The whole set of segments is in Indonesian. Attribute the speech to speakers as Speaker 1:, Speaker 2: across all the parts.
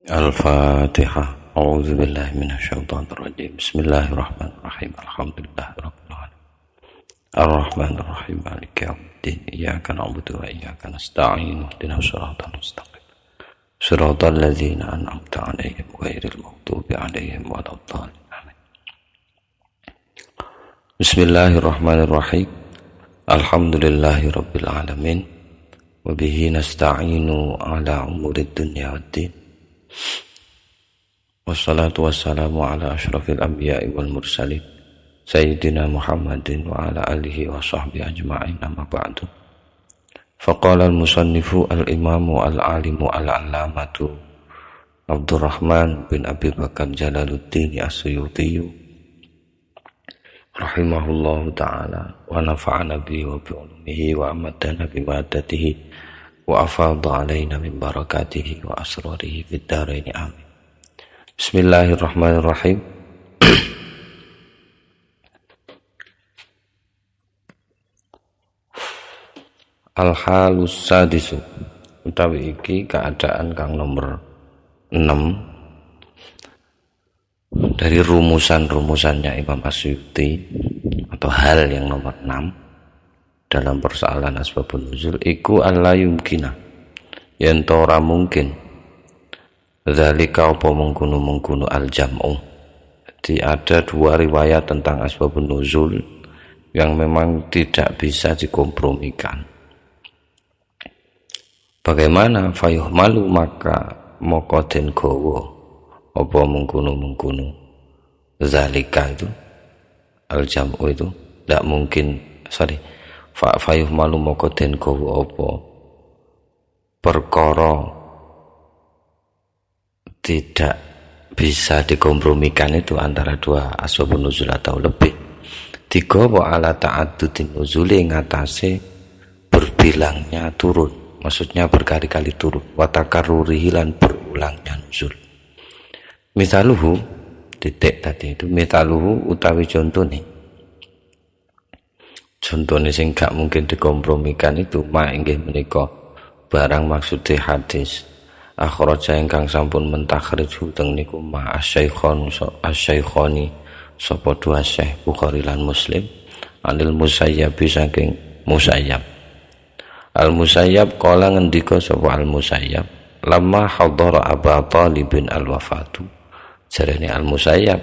Speaker 1: Al-Fatihah. A'udzubillahi minasyaitonirrajim. Bismillahirrahmanirrahim. Alhamdulillahirabbil alamin. Arrahmanirrahim. Maliki yaumiddin. Iyyaka na'budu wa iyyaka nasta'in. Ihdinas siratal mustaqim. Shiratal ladzina an'amta 'alaihim ghairil maghdubi 'alaihim waladdallin. Amin. Bismillahirrahmanirrahim. Alhamdulillahirabbil alamin. Wa bihi nasta'inu 'ala umurid dunya waddin. Wassalatu wassalamu ala asyrafil anbiya'i wal mursalin Sayyidina Muhammadin wa ala alihi wa sahbihi ajma'in, amma ba'du. Faqala al-musannifu al-imamu al-alimu al-allamatu Abdurrahman bin Abi Bakar Jalaluddin As-Suyuti rahimahullahu ta'ala wa nafa'ana bihi wa bi'ulumihi wa amadana bimadatihi wa afadha alaina min barakatihi wa asrarihi fid dharaini amin. Bismillahirrahmanirrahim. Al-halus sadisu, utawi iki keadaan kang nomor 6 dari rumusan-rumusannya Imam As-Suyuti, atau hal yang nomor 6 dalam persoalan asbabun nuzul iku alla yumkina, yen ora mungkin zalika apa mengkono al-jam'u. Jadi ada dua riwayat tentang asbabun nuzul yang memang tidak bisa dikompromikan. Bagaimana fayuhmalu, maka moko den gowo apa mengkono zalika itu al-jam'u itu tidak mungkin, fayuhmalu moko den gowo apa perkara tidak bisa dikompromikan itu antara dua asbabun nuzul atau lebih, digawa ala ta'addudin nuzuli, ngatasi berbilangnya turun, maksudnya berkali-kali turun, wa takarrurihi lan berulangnya nuzul. Misaluhu, titik tadi itu, misaluhu utawi contohnya sing gak mungkin dikompromikan itu ma inggih menika barang maksudnya hadis akhraja ingkang sampun mentakhrij teng niku ma asy-syaikhani sapa dua Syekh Bukhari lan Muslim anil Musayyab saking Musayyab. Al Musayyab kala ngendika sapa Al Musayyab lamma hadara Abu Thalibin al wafatu, jarene Al Musayyab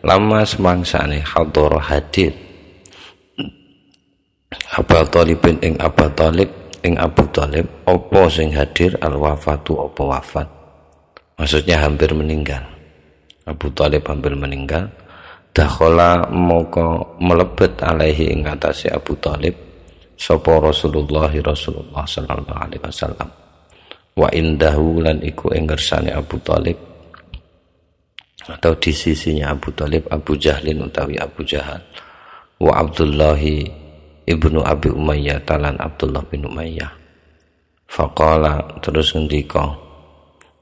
Speaker 1: lama semangsane hadara hadir Abu Thalibin ing Abu Thalib ing Abu Thalib apa sing hadir al wafatu apa wafat, maksudnya hampir meninggal. Abu Thalib hampir meninggal, dakhala moko melebet alaihi ing atase Abu Thalib sapa Rasulullah sallallahu alaihi wasallam wa indahu lan iku ing ngersane Abu Thalib atau di sisinya Abu Thalib Abu Jahlin utawi Abu Jahal wa Abdullahi Ibnu Abi Umayyah talan Abdullah bin Umayyah. Faqala, terus ngendika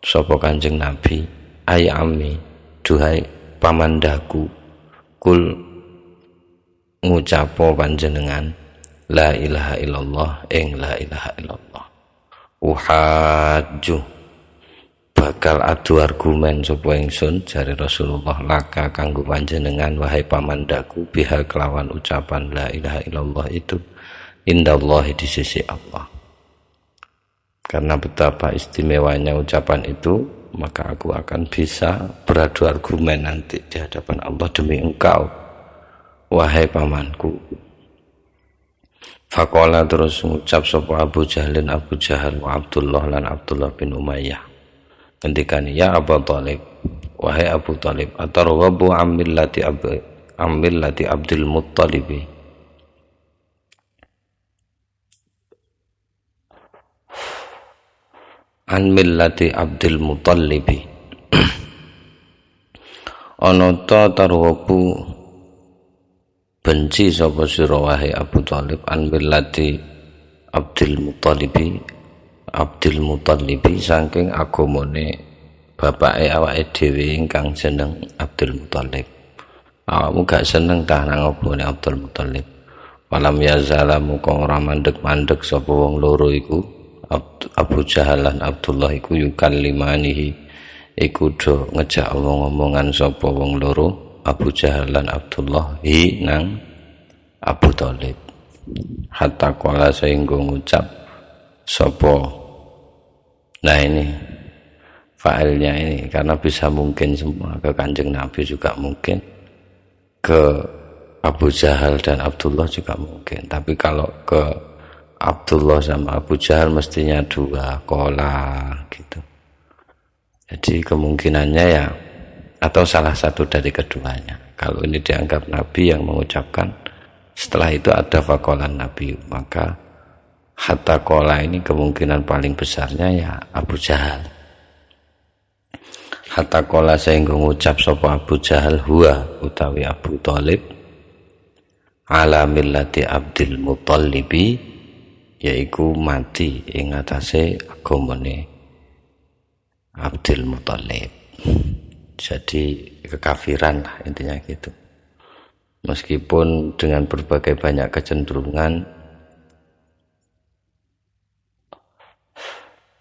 Speaker 1: sapa Kanjeng Nabi, ay ammi, duhai pamandaku, kul ngucapo panjenengan la ilaha illallah ing la ilaha illallah, uhajju bakal adu argumen sapa ingsun, jare Rasulullah, laka kanggo panjenengan wahai pamandaku, biha kelawan ucapan la ilaha illallah itu indallahi di sisi Allah. Karena betapa istimewanya ucapan itu, maka aku akan bisa beradu argumen nanti di hadapan Allah demi engkau wahai pamanku. Faqala, terus ngucap sapa Abu Jahlin Abu Jahal wa Abdullah lan Abdullah bin Umayyah, ngendikane ya Abu Thalib, wahai Abu Thalib, atarwabu amillati Abdul Muttalibi, an millati Abdul Muttalibi ana ta tarwabu benci sapa sira wahai Abu Thalib an millati Abdul Muttalibi saking agamane bapake awake dhewe ingkang jeneng Abdul Muthalib. Awakmu gak seneng ta nang obone Abdul Muthalib. Walam yazala muka ora mandeg-mandeg sapa wong loro iku Abu Jahal lan Abdullah iku yukallimanihi iku do ngejak omong-omongan sapa wong loro Abu Jahal lan Abdullah hi nang Abu Thalib hatta qala sehingga ngucap sapa. Nah ini fa'ilnya ini karena bisa mungkin semua ke Kanjeng Nabi juga mungkin, ke Abu Jahal dan Abdullah juga mungkin, tapi kalau ke Abdullah sama Abu Jahal mestinya dua qala gitu. Jadi kemungkinannya ya atau salah satu dari keduanya. Kalau ini dianggap Nabi yang mengucapkan, setelah itu ada faqalan Nabi, maka hatta qala ini kemungkinan paling besarnya ya Abu Jahal. Hatta qala sehingga ngucap sapa Abu Jahal huwa utawi Abu Thalib ala millati Abdul Mutthalibi, yaiku mati ing atase agamane Abdul Muthalib. Jadi kekafiran lah intinya gitu. Meskipun dengan berbagai banyak kecenderungan,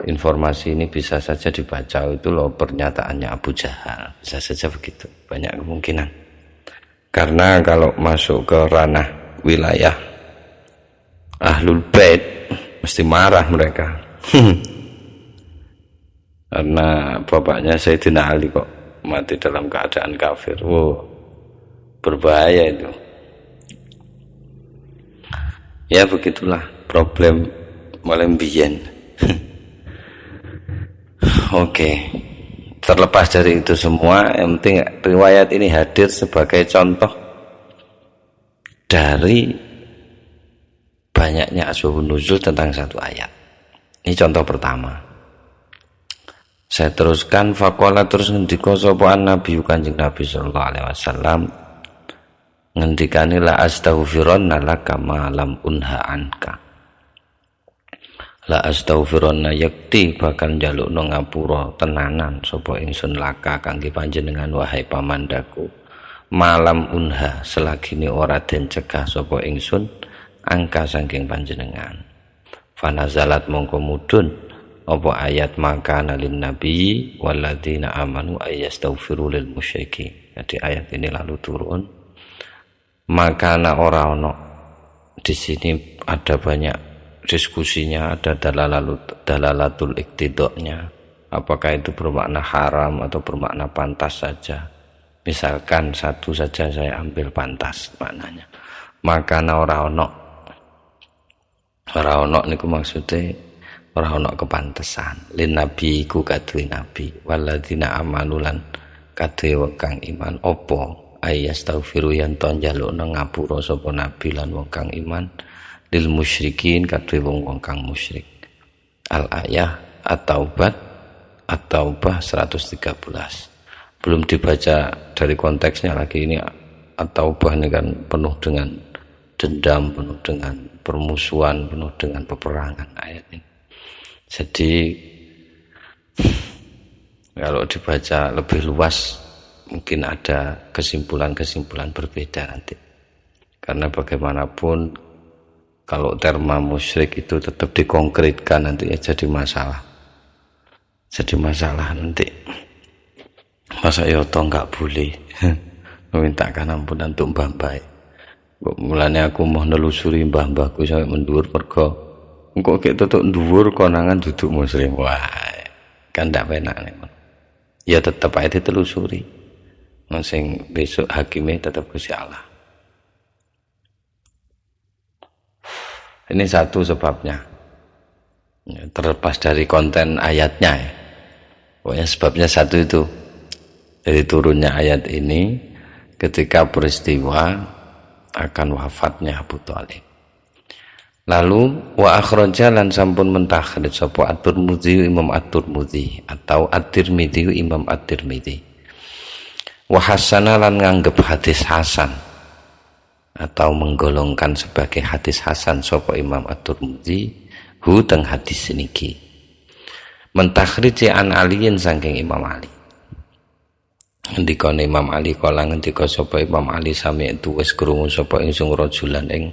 Speaker 1: informasi ini bisa saja dibaca itu loh pernyataannya Abu Jahal, bisa saja begitu, banyak kemungkinan. Karena kalau masuk ke ranah wilayah Ahlul Bait mesti marah mereka. Karena bapaknya Sayyidina Ali kok mati dalam keadaan kafir. Wow, berbahaya itu. Ya begitulah problem malembian. Oke. Terlepas dari itu semua, yang penting riwayat ini hadir sebagai contoh dari banyaknya asbabun nuzul tentang satu ayat. Ini contoh pertama. Saya teruskan, faqala terus ngendika sapa Nabi Kanjeng Nabi sallallahu alaihi wasallam, ngendikane la astaghfirunna laka ma lam unha anka. La astaghfirunna yakti bakal njalukno ngapura tenanan sapa ingsun laka kangge panjenengan wahai pamandaku, malam unha selagine ora den cegah sapa ingsun angka saking panjenengan. Fanazalat mongko mudhun apa ayat maka nalin nabi walladzina amanu ayastaghfiru lil musyrikin. Jadi ayat ini lalu turun. Maka ora ono. Di sini ada banyak diskusinya, ada dalalatul iktidoknya. Apakah itu bermakna haram atau bermakna pantas saja? Misalkan satu saja saya ambil pantas maknanya. Maka ora ono. Ora ono niku maksudnya ora ono kepantesan lin nabi ku kadue nabi walladzina amanu lan kadue wong kang iman apa ayastaghfiru yen to njalukna ngapura sapa nabi lan wong kang iman lil musyrikin kadue wong kang musyrik. Al ayah at-taubah 113. Belum dibaca dari konteksnya lagi, ini at-taubah ini kan penuh dengan dendam, penuh dengan permusuhan, penuh dengan peperangan ayat ini. Jadi kalau dibaca lebih luas mungkin ada kesimpulan-kesimpulan berbeda nanti. Karena bagaimanapun kalau terma musyrik itu tetap dikonkretkan nanti ya jadi masalah. Jadi masalah nanti. Masa ya toh enggak boleh memintakan ampunan untuk mbah-mbah. Mulane aku mau nelusuri mbah-mbahku sampai mendur mergo engko kek tutuk dhuwur konangan duduk muslim. Wah, kan ndak penak nek. Ya tetep ae ditelusuri. Sing besok hakime tetep Gusti Allah. Ini satu sebabnya. Ya, terlepas dari konten ayatnya ya. Pokoknya sebabnya satu itu. Dari turunnya ayat ini ketika peristiwa akan wafatnya Abu Thalib. Lalu wa akhraja lan sampun mentakhrij sapa At-Tirmidzi Imam At-Tirmidzi atau At-Tirmidzi Imam At-Tirmidzi. Wa hasana lan nganggep hadis hasan atau menggolongkan sebagai hadis hasan sapa Imam At-Tirmidzi hu teng hadis niki. Mentakhrij an aliyin saking Imam Ali. Ngendikane Imam Ali kala ngendika sapa Imam Ali sami itu wis krungu sapa ingsun rajulan ing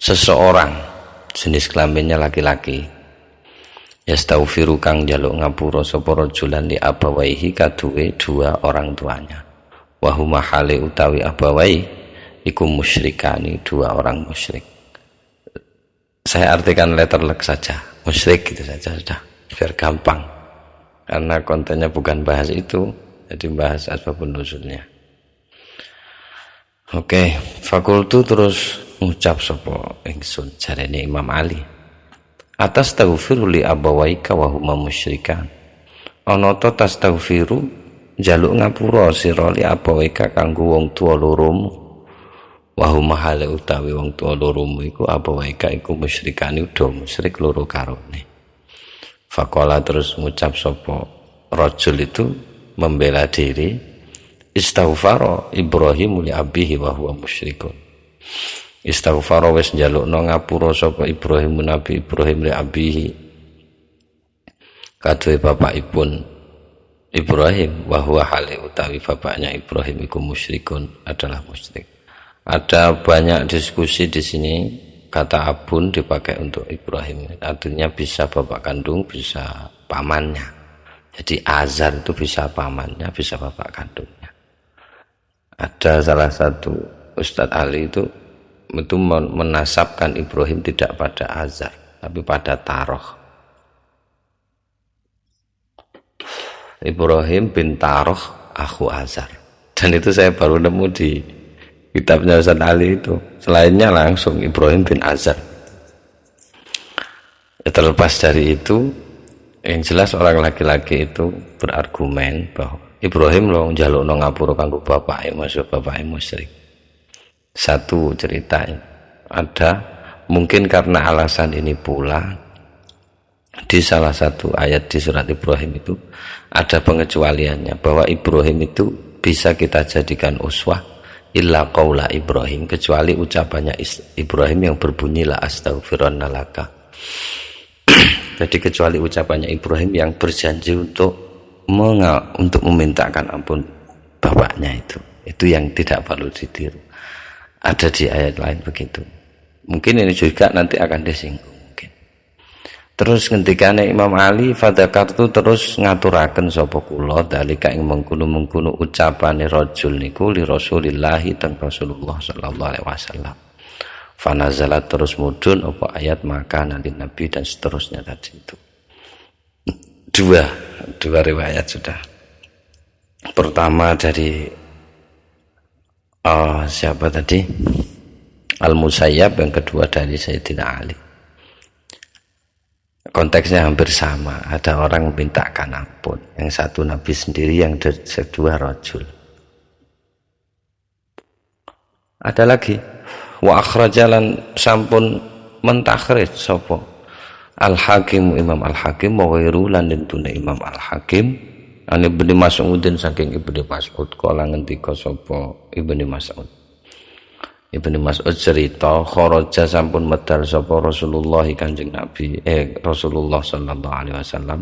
Speaker 1: seseorang jenis kelaminnya laki-laki yastaghfiru kang njaluk ngapura sapa rajulan li abawaihi kaduwe dua orang tuanya wa huma hale utawi abawai iku musyrikani dua orang musyrik. Saya artikan letterlek saja, musyrik gitu saja sudah biar gampang karena kontennya bukan bahas itu, jadi bahas asbabun nuzulnya. Oke, fakultu terus ngucap sapa ingsun jarene Imam Ali, atas taghfiru li abawaika wa huma musyrikan. Ana ta tastaghfiru njaluk ngapura sira li abawaika kanggo wong tuwa loromu wa huma hale utawi wong tuwa loromu iku abawaika iku musyrikane uga musyrik loro karone. Faqala terus ngucap sapa rajul itu membela diri, istaghfara Ibrahim li abihi wa huwa musyrikun. Istaghfara wis njalukno ngapura sapa Ibrahim Nabi Ibrahim li abihi kaduwe bapakipun Ibrahim wa huwa hale utawi bapaknya Ibrahim iku musyrikun adalah musyrik. Ada banyak diskusi di sini, kata abun dipakai untuk Ibrahim, artinya bisa bapak kandung, bisa pamannya. Jadi Azar itu bisa pamannya, bisa bapak kandungnya. Ada salah satu Ustadz Ali itu menasabkan Ibrahim tidak pada Azar, tapi pada Taroh. Ibrahim bin Taroh akhu Azar. Dan itu saya baru nemu di kitabnya Ustadz Ali itu. Selainnya langsung Ibrahim bin Azar. Terlepas dari itu, yang jelas orang laki-laki itu berargumen bahwa Ibrahim loh njalukno ngapura kanggo bapake, maksud bapake musyrik. Satu cerita ada, mungkin karena alasan ini pula di salah satu ayat di surat Ibrahim itu ada pengecualiannya bahwa Ibrahim itu bisa kita jadikan uswah illa qaula Ibrahim, kecuali ucapannya Ibrahim yang berbunyi la astaghfirullah laka. Jadi kecuali ucapannya Ibrahim yang berjanji untuk memintakan ampun bapaknya, itu yang tidak perlu ditiru. Ada di ayat lain begitu. Mungkin ini juga nanti akan disinggung mungkin. Terus ngendikane Imam Ali, fadakartu terus ngaturaken sapa kula dalika ing mengkono-mengkono ucapane rajul niku li Rasulillah teng Rasulullah sallallahu alaihi wasallam. Fanazalat terus mudun apa ayat maka nanti Nabi dan seterusnya tadi itu. Dua riwayat sudah. Pertama dari siapa tadi? Al-Musayyab, yang kedua dari Sayyidina Ali. Konteksnya hampir sama, ada orang memintakan ampun, yang satu Nabi sendiri, yang kedua rajul. Ada lagi wa akhrajalan sampun mentakhrij sapa Al-Hakim Imam Al-Hakim wa ghairu lan dentune Imam Al-Hakim an Ibnu Mas'udin saking Ibnu Mas'ud kala ngendika sapa Ibnu Mas'ud. Ibnu Mas'ud cerita kharaja sampun medal sapa Rasulullah Kanjeng Nabi Rasulullah sallallahu alaihi wasallam.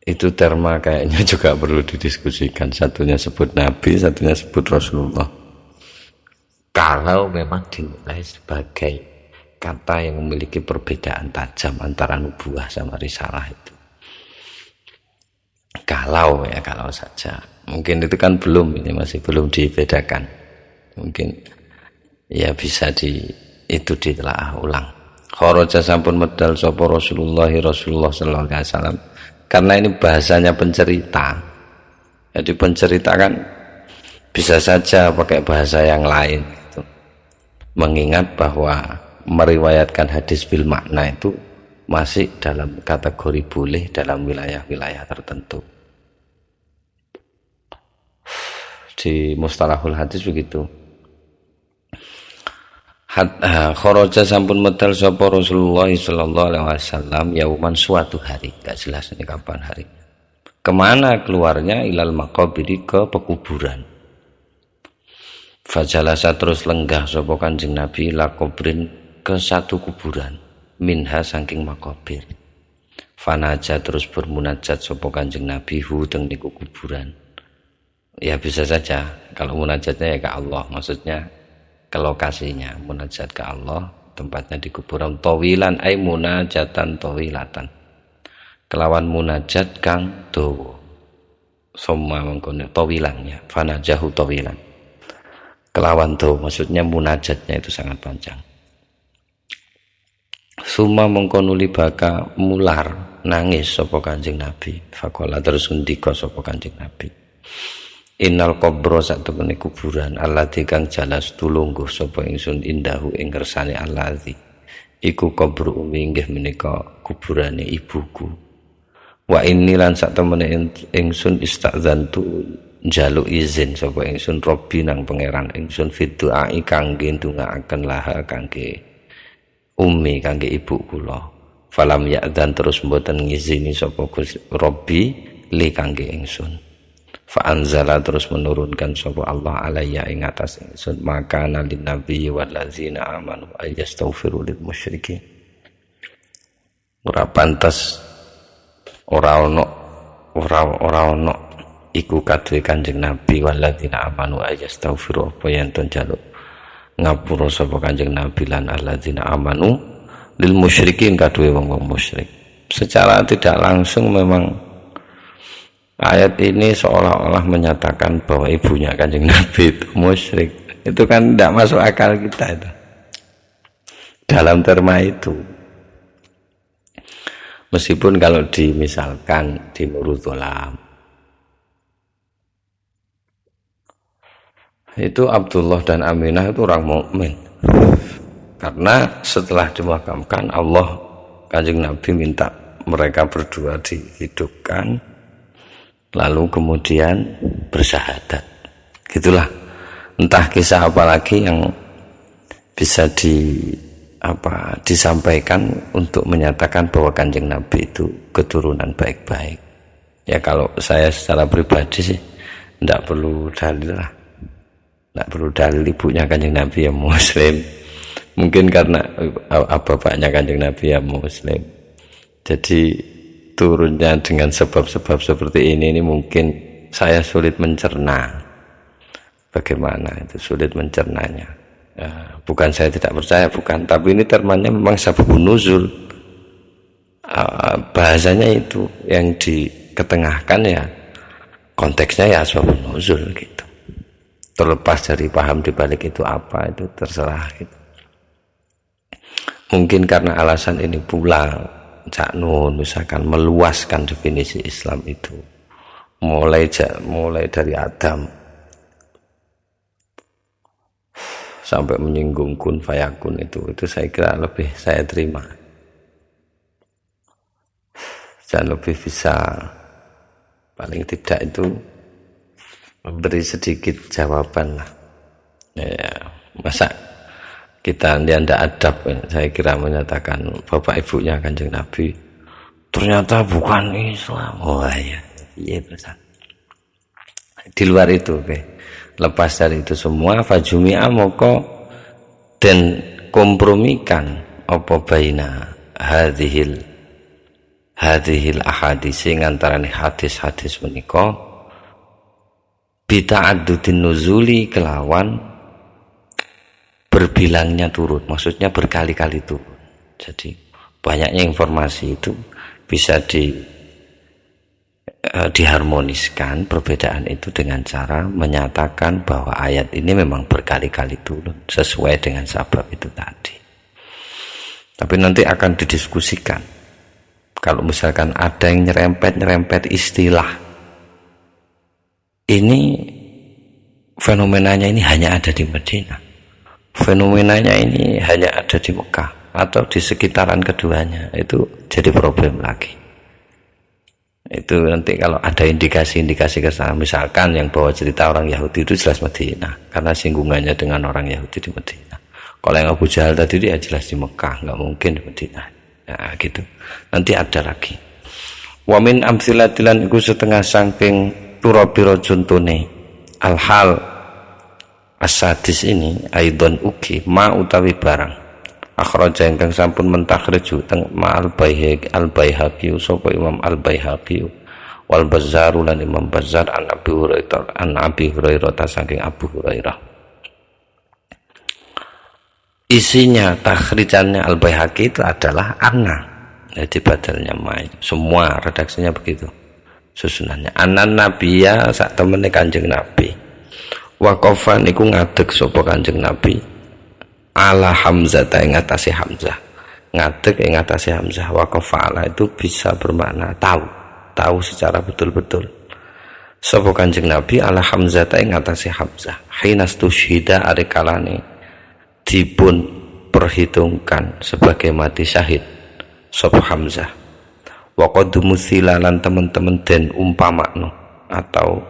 Speaker 1: Itu terma kayaknya juga perlu didiskusikan, satunya sebut Nabi, satunya sebut Rasulullah. Kalau memang dinilai sebagai kata yang memiliki perbedaan tajam antara nubuah sama risalah itu. Kalau saja. Mungkin itu kan ini masih belum dibedakan. Mungkin ya bisa itu ditelaah ulang. Kharaja sampun medal sapa Rasulullah sallallahu alaihi wasallam. Karena ini bahasanya pencerita. Jadi pencerita kan bisa saja pakai bahasa yang lain. Mengingat bahwa meriwayatkan hadis bil makna itu masih dalam kategori boleh dalam wilayah-wilayah tertentu. Di mustalahul hadis begitu. Kharaja sampun medal sapa Rasulullah sallallahu alaihi wasallam yauman suatu hari, enggak jelas ini kapan harinya. Kemana keluarnya? Ilal maqabiri, ke pekuburan. Fajalasa terus lenggah sapa Kanjeng Nabi la kubrin, ke satu kuburan minha saking makabir. Fanaja terus bermunajat sapa Kanjeng Nabi hu teng niku kuburan. Ya bisa saja kalau munajatnya ya ke Allah, maksudnya ke lokasinya, munajat ke Allah, tempatnya di kuburan. Tawilan ay munajatan tawilatan, kelawan munajat kang dawa. Summa mengkono tawilannya, fanajahu tawilan. Kelawan dawa maksudnya munajatnya itu sangat panjang. Summa mengkono libaka mular nangis sapa Kanjeng Nabi. Faqala terus ngendika sapa Kanjeng Nabi. Innal qabra satemene kuburan allati kang jalas tulungguh sapa ingsun indahu ing kersane allati. Iku qabru umi inggih menika kuburane ibuku. Wa inni lan sak temene ingsun istazantu njaluk izin sapa ingsun Robbi nang pangeran ingsun fiduai kangge ndongaaken laha kangge ummi kangge ibu kula. Falam ya'dzan terus mboten ngizini sapa Robbi li kangge ingsun. Fa anzala terus menurunkan sapa Allah alayya ing atas ingsun maka lin nabi wal ladzina amanu ayastaghfiru lil musyrikin. Ora pantas ora ono iku kadhe Kanjeng Nabi walladzina amanu ayastaghfiru apa yen to njaluk ngapura sapa Kanjeng Nabi lan alladzina amanu lil musyrikin kadhe wong-wong musyrik. Secara tidak langsung memang ayat ini seolah-olah menyatakan bahwa ibunya Kanjeng Nabi itu musyrik. Itu kan tidak masuk akal kita itu dalam terma itu. Meskipun kalau dimisalkan di Nurudzolam itu Abdullah dan Aminah itu orang mukmin, karena setelah dimakamkan Allah Kanjeng Nabi minta mereka berdua dihidupkan lalu kemudian bersyahadat. Gitulah, entah kisah apa lagi yang bisa disampaikan untuk menyatakan bahwa Kanjeng Nabi itu keturunan baik-baik. Ya kalau saya secara pribadi sih tidak perlu dalil lah, tidak perlu dalil ibunya Kanjeng Nabi yang muslim. Mungkin karena bapaknya Kanjeng Nabi yang muslim, jadi turunnya dengan sebab-sebab seperti ini mungkin saya sulit mencerna. Bagaimana itu sulit mencernanya. Bukan saya tidak percaya, bukan, tapi ini termanya memang sababun nuzul. Bahasanya itu yang diketengahkan ya konteksnya ya sababun nuzul gitu. Terlepas dari paham dibalik itu apa, itu terserah gitu. Mungkin karena alasan ini pula Cak Nun misalkan meluaskan definisi Islam itu mulai dari Adam sampai menyinggung kun fayakun itu saya kira lebih saya terima dan lebih bisa paling tidak itu memberi sedikit jawaban lah. Ya, masa kita tidak adab, saya kira menyatakan bapak ibunya Kanjeng Nabi ternyata bukan Islam. Oh iya, iya terusan. Di luar itu, lepas dari itu semua fajumi'a moko dan kompromikan apa baina hadhil ahadits ngantarane hadis-hadis menika bita'addudin nuzuli kelawan berbilangnya turun, maksudnya berkali-kali turun. Jadi banyaknya informasi itu bisa diharmoniskan perbedaan itu dengan cara menyatakan bahwa ayat ini memang berkali-kali turun sesuai dengan sebab itu tadi. Tapi nanti akan didiskusikan. Kalau misalkan ada yang nyerempet istilah, ini fenomenanya ini hanya ada di Madinah, fenomenanya ini hanya ada di Mekah atau di sekitaran keduanya, itu jadi problem lagi. Itu nanti kalau ada indikasi-indikasi ke sana, misalkan yang bawa cerita orang Yahudi itu jelas Madinah karena singgungannya dengan orang Yahudi di Madinah. Kalau yang Abu Jahal tadi dia jelas di Mekah, nggak mungkin di Madinah. Nah, gitu. Nanti ada lagi. Wa min amsilatilan iku setengah saking pira-pira contone al-hal asadis ini aidon ugi ma utawi barang akhraja ingkang sampun mentakhriju teng ma al-Baihaqi sapa Imam al-Baihaqi wal Bazzar lan Imam Bazzar an Abi Hurairah saking Abu Hurairah. Isinya takhrijannya al-Baihaqi itu adalah anna jadi badalnya ma. Semua redaksinya begitu susunannya. Anan nabiya sak temene Kanjeng Nabi. Waqafa niku ngadeg sapa Kanjeng Nabi ala Hamzah ing atase Hamzah. Ngadeg ing atase Hamzah. Waqafa ala itu bisa bermakna tahu secara betul-betul. Sapa Kanjeng Nabi ala Hamzah ing atase Hamzah. Hinastusyhida are kalane dipun perhitungkan sebagai mati syahid sapa Hamzah. Wa qad musilalan teman-teman den umpamakno atau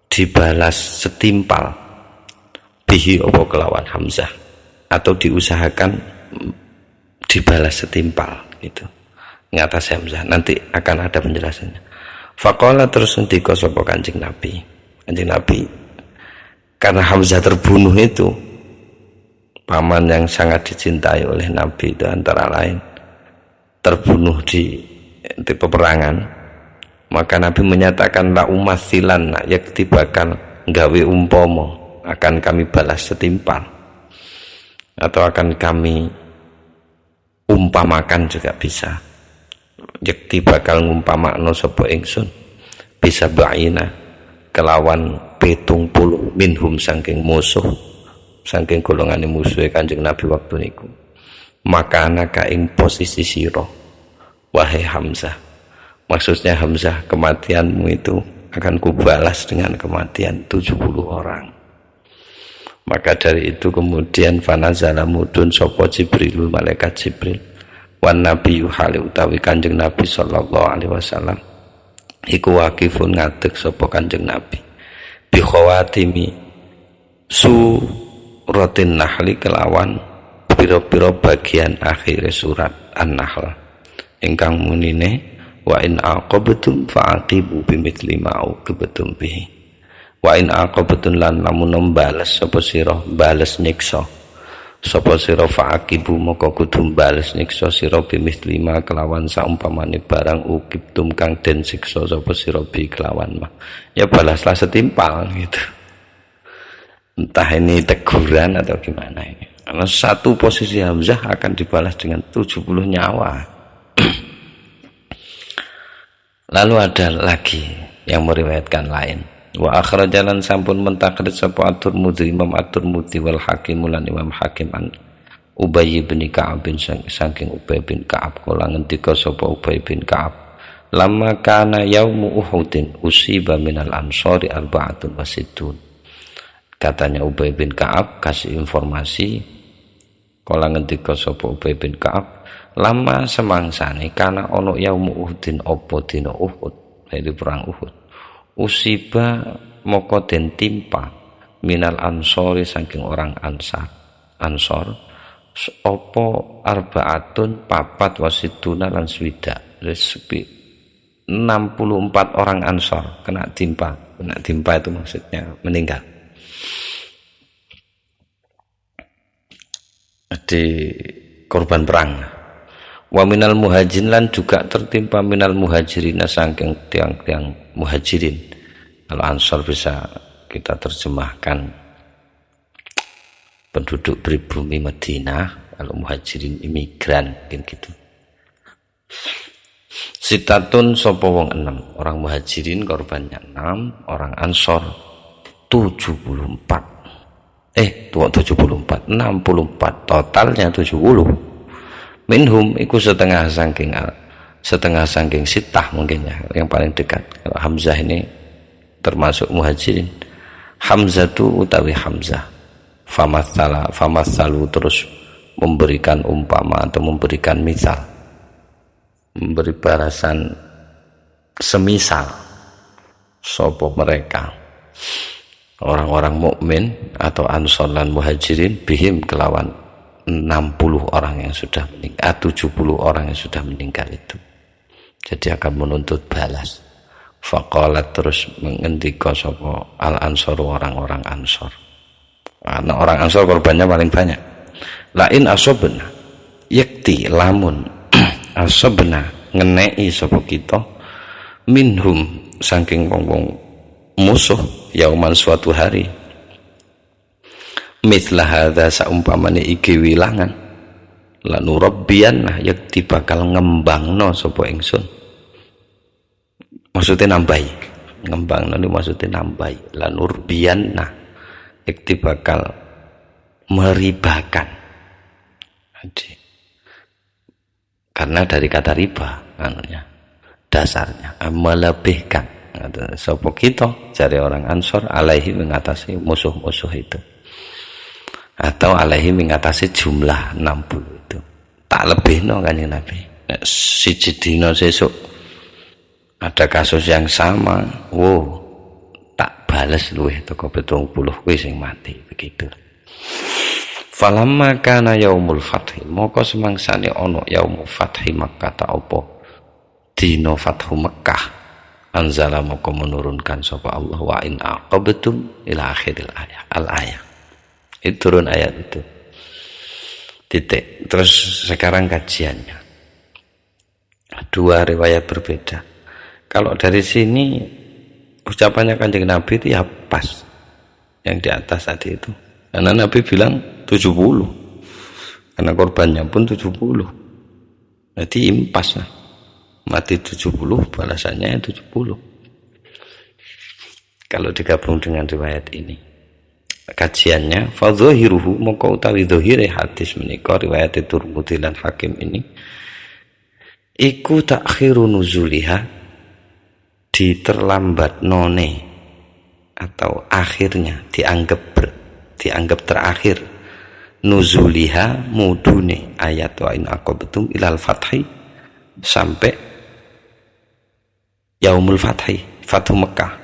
Speaker 1: dibalas setimpal bihi apa kelawan Hamzah, atau diusahakan dibalas setimpal itu ngatas Hamzah. Nanti akan ada penjelasannya. Faqala terus ngendika sapa Kanjeng Nabi. Kanjeng Nabi karena Hamzah terbunuh itu, paman yang sangat dicintai oleh Nabi itu antara lain terbunuh di peperangan, maka Nabi menyatakan la umasilan yakti bakal gawe umpomo, akan kami balas setimpal atau akan kami umpamakan juga bisa. Yakti bakal ngumpamakno sapa ingsun bisa ba'ina kelawan 70 minhum saking musuh, saking golongane musuhe Kanjeng Nabi waktu niku. Maka anaka ing posisi sira wahai Hamzah. Maksudnya Hamzah, kematianmu itu akan kubalas dengan kematian 70 orang. Maka dari itu kemudian fanazala mudun sapa Jibril, malaikat Jibril, wan nabiyyu hale utawi Kanjeng Nabi sallallahu alaihi wasallam iku waqifun ngadeg sapa Kanjeng Nabi bi khawatimi suratin nahli kelawan pira-pira bagian akhir surat An-Nahl ingkang munine wa in aqabtum fa'aqibu bimithli ma uqibtum bihi wa in aqabtum lan lamun bales sapa sira bales nyiksa sapa sira fa'aqibu moko kudu bales nyiksa sira bimithli ma kelawan saumpamane barang uqibtum kang den siksa sapa sira bi kelawan ma, ya balaslah setimpal gitu. Entah ini teguran atau gimana ini, karena satu posisi Hamzah akan dibalas dengan 70 nyawa. Lalu ada lagi yang meriwayatkan lain. Wa akhrajalan sampun mentakrid sapa At-Tirmidzi, Imam At-Tirmidzi wal Hakim lan Imam Hakim an Ubay bin Ka'ab bin saking Ubay bin Ka'ab kala ngendika sapa Ubay bin Ka'ab lamma kana yaumu Uhudin usiba minal ansori arba'atun wasittun. Katanya Ubay bin Ka'ab kasih informasi kala ngendika sapa Ubay bin Ka'ab lama semangsane kana ono yaumu Uhudin apa dina Uhud, dari perang Uhud, usiba moko den timpa minal ansori saking orang ansor apa arbaatun papat wasituna lan swida, resepi 64 orang ansor kena timpa itu maksudnya meninggal di korban perang. Wa minal muhajirin lan juga tertimpa minal muhajirin saking tiang-tiang muhajirin. Kalau ansor bisa kita terjemahkan penduduk pribumi Madinah, kalau muhajirin imigran mungkin gitu. Sitatun sapa wong 6, orang muhajirin korbannya 6, orang ansor 74. 64, totalnya 70. Minhum iku setengah saking sitah mungkin ya, yang paling dekat. Kalau Hamzah ini termasuk muhajirin. Hamzah itu utawi Hamzah famatsalu terus memberikan umpama atau memberikan misal, memberi balasan semisal sapa mereka orang-orang mukmin atau ansor lan muhajirin bihim kelawan 60 orang yang sudah meninggal, 70 orang yang sudah meninggal itu. Jadi akan menuntut balas. Faqalat terus mengendika sapa al-ansor, orang-orang ansor. Karena orang ansor korbannya paling banyak. Lain asobna yakti lamun asobna ngenei sapa kita minhum saking wong-wong musuh yauman suatu hari mithla hadza saumpamane iki wilangan lanurabbiyan yakti bakal ngembangno sapa ingsun, maksudnya nambahi, ngembangno ini maksudnya nambahi, lanurbiyan yakti bakal meribakan. Jadi, karena dari kata riba dasarnya melebihkan. Sopo kita cari orang Ansor alaihi mengatasi musuh-musuh itu, atau alaihi mengatasi jumlah 60 itu. Tak lebih no Kanjeng Nabi. Siji dina sesuk ada kasus yang sama, tak balas luwih teko 70 kuwi sing mati begitu. Falamma kana yaumul fathi, moko semangsane ana yaumul fathi Makkah ta apa dina fathu Makkah, anzala moko menurunkan sapa Allah wa in aqabtum ila akhiril ayat al-ayat. Itu turun ayat itu. Titik. Terus sekarang kajiannya. Dua riwayat berbeda. Kalau dari sini ucapannya Kanjeng Nabi itu ya pas yang di atas tadi itu. Karena Nabi bilang 70. Karena korbannya pun 70. Jadi impas lah. Mati 70, balasannya 70. Kalau digabung dengan riwayat ini, kajiannya fadzahiruhu moko utawi zahire hadis menika riwayat Tirmidzi lan Hakim ini iku takhiru nuzuliha, diterlambat none atau akhirnya dianggap terakhir nuzuliha mudune ayat wa in aqabtum ilal fathi sampai yaumul fathi, Fathu Mekah.